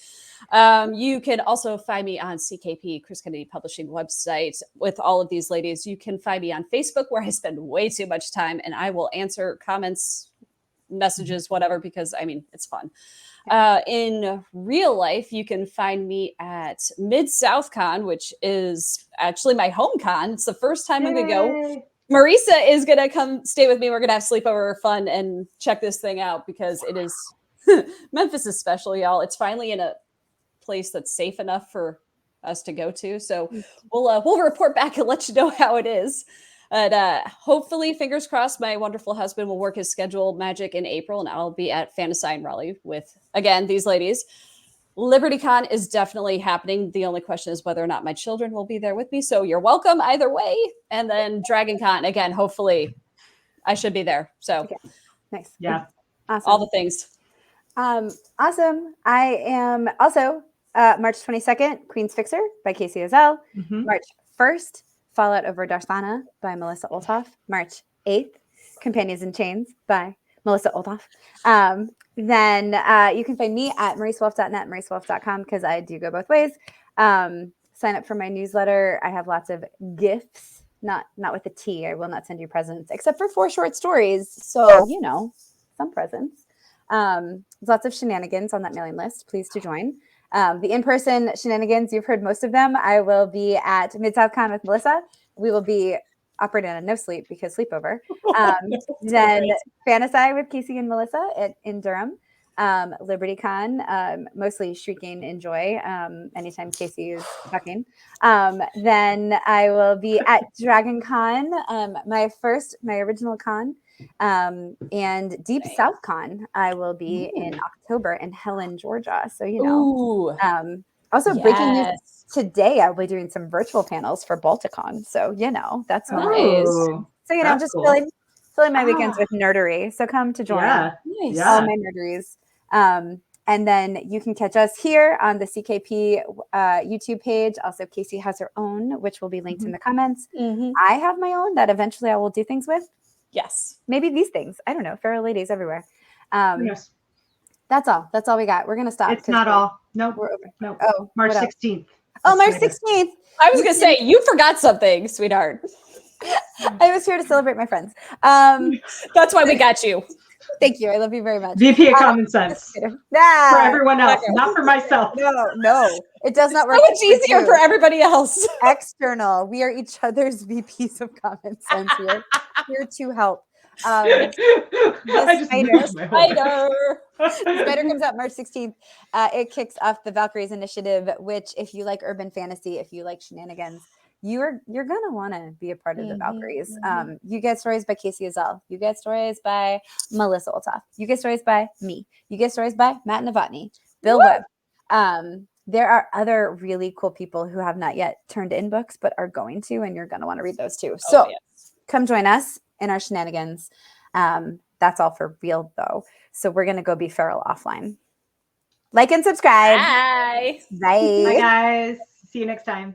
You can also find me on CKP, Chris Kennedy Publishing website with all of these ladies. You can find me on Facebook where I spend way too much time and I will answer comments, messages, whatever, because I mean, it's fun. In real life, you can find me at Mid-South Con, which is actually my home con. It's the first time I'm going to go. Marisa is going to come stay with me. We're going to have sleepover fun and check this thing out because it is Memphis is special, y'all. It's finally in a place that's safe enough for us to go to. So we'll report back and let you know how it is. And hopefully, fingers crossed, my wonderful husband will work his schedule magic in April and I'll be at Fantasy and Raleigh with, again, these ladies. LibertyCon is definitely happening. The only question is whether or not my children will be there with me. So you're welcome either way. And then DragonCon, again, hopefully I should be there. So Nice. Yeah. Awesome. all the things. Awesome. I am also March 22nd, Queen's Fixer by Kacey Ezell. March 1st, Fallout Over Darsana by Marisa Wolf. March 8th, Companions in Chains by Marisa Olthoff. Then you can find me at marisawolf.net, marisawolf.com because I do go both ways. Sign up for my newsletter. I have lots of gifts, not with a T. I will not send you presents except for 4 short stories. So, you know, some presents. Lots of shenanigans on that mailing list. Please to join. The in-person shenanigans, you've heard most of them. I will be at Mid-South Con with Melissa. We will be operating on no sleep because sleepover. Then Fantasy with Kacey and Melissa in Durham. LibertyCon, mostly shrieking in joy anytime Kacey is talking. Then I will be at DragonCon, my original con, and Deep South Con. I will be in October in Helen, Georgia. So, you know, also breaking news today, I'll be doing some virtual panels for Balticon. So, you know, that's nice. So, you know, just cool. filling my weekends with nerdery. So come to join all my nerderies. And then you can catch us here on the CKP YouTube page. Also, Kacey has her own, which will be linked in the comments. I have my own that eventually I will do things with. Yes. Maybe these things. I don't know. Feral ladies everywhere. That's all. That's all we got. We're going to stop. It's not all. Nope. We're over. Nope. Oh, March 16th. Oh, March 16th. I was going to say, you forgot something, sweetheart. I was here to celebrate my friends. That's why we got you. Thank you. I love you very much. VP of Common Sense. For everyone else, not for myself. No. It does not work. So much easier for everybody else. External. We are each other's VPs of Common Sense here. Here to help. Spider comes out March 16th. It kicks off the Valkyries Initiative, which if you like urban fantasy, if you like shenanigans, you're gonna want to be a part of the Valkyries. You get stories by Kacey Ezell. You get stories by Marisa Wolf. You get stories by me. You get stories by Matt Novotny, Bill Webb. There are other really cool people who have not yet turned in books, but are going to, and you're gonna want to read those too. So come join us in our shenanigans. That's all for real though. So we're gonna go be feral offline. Like and subscribe. Bye. Bye. Bye guys. See you next time.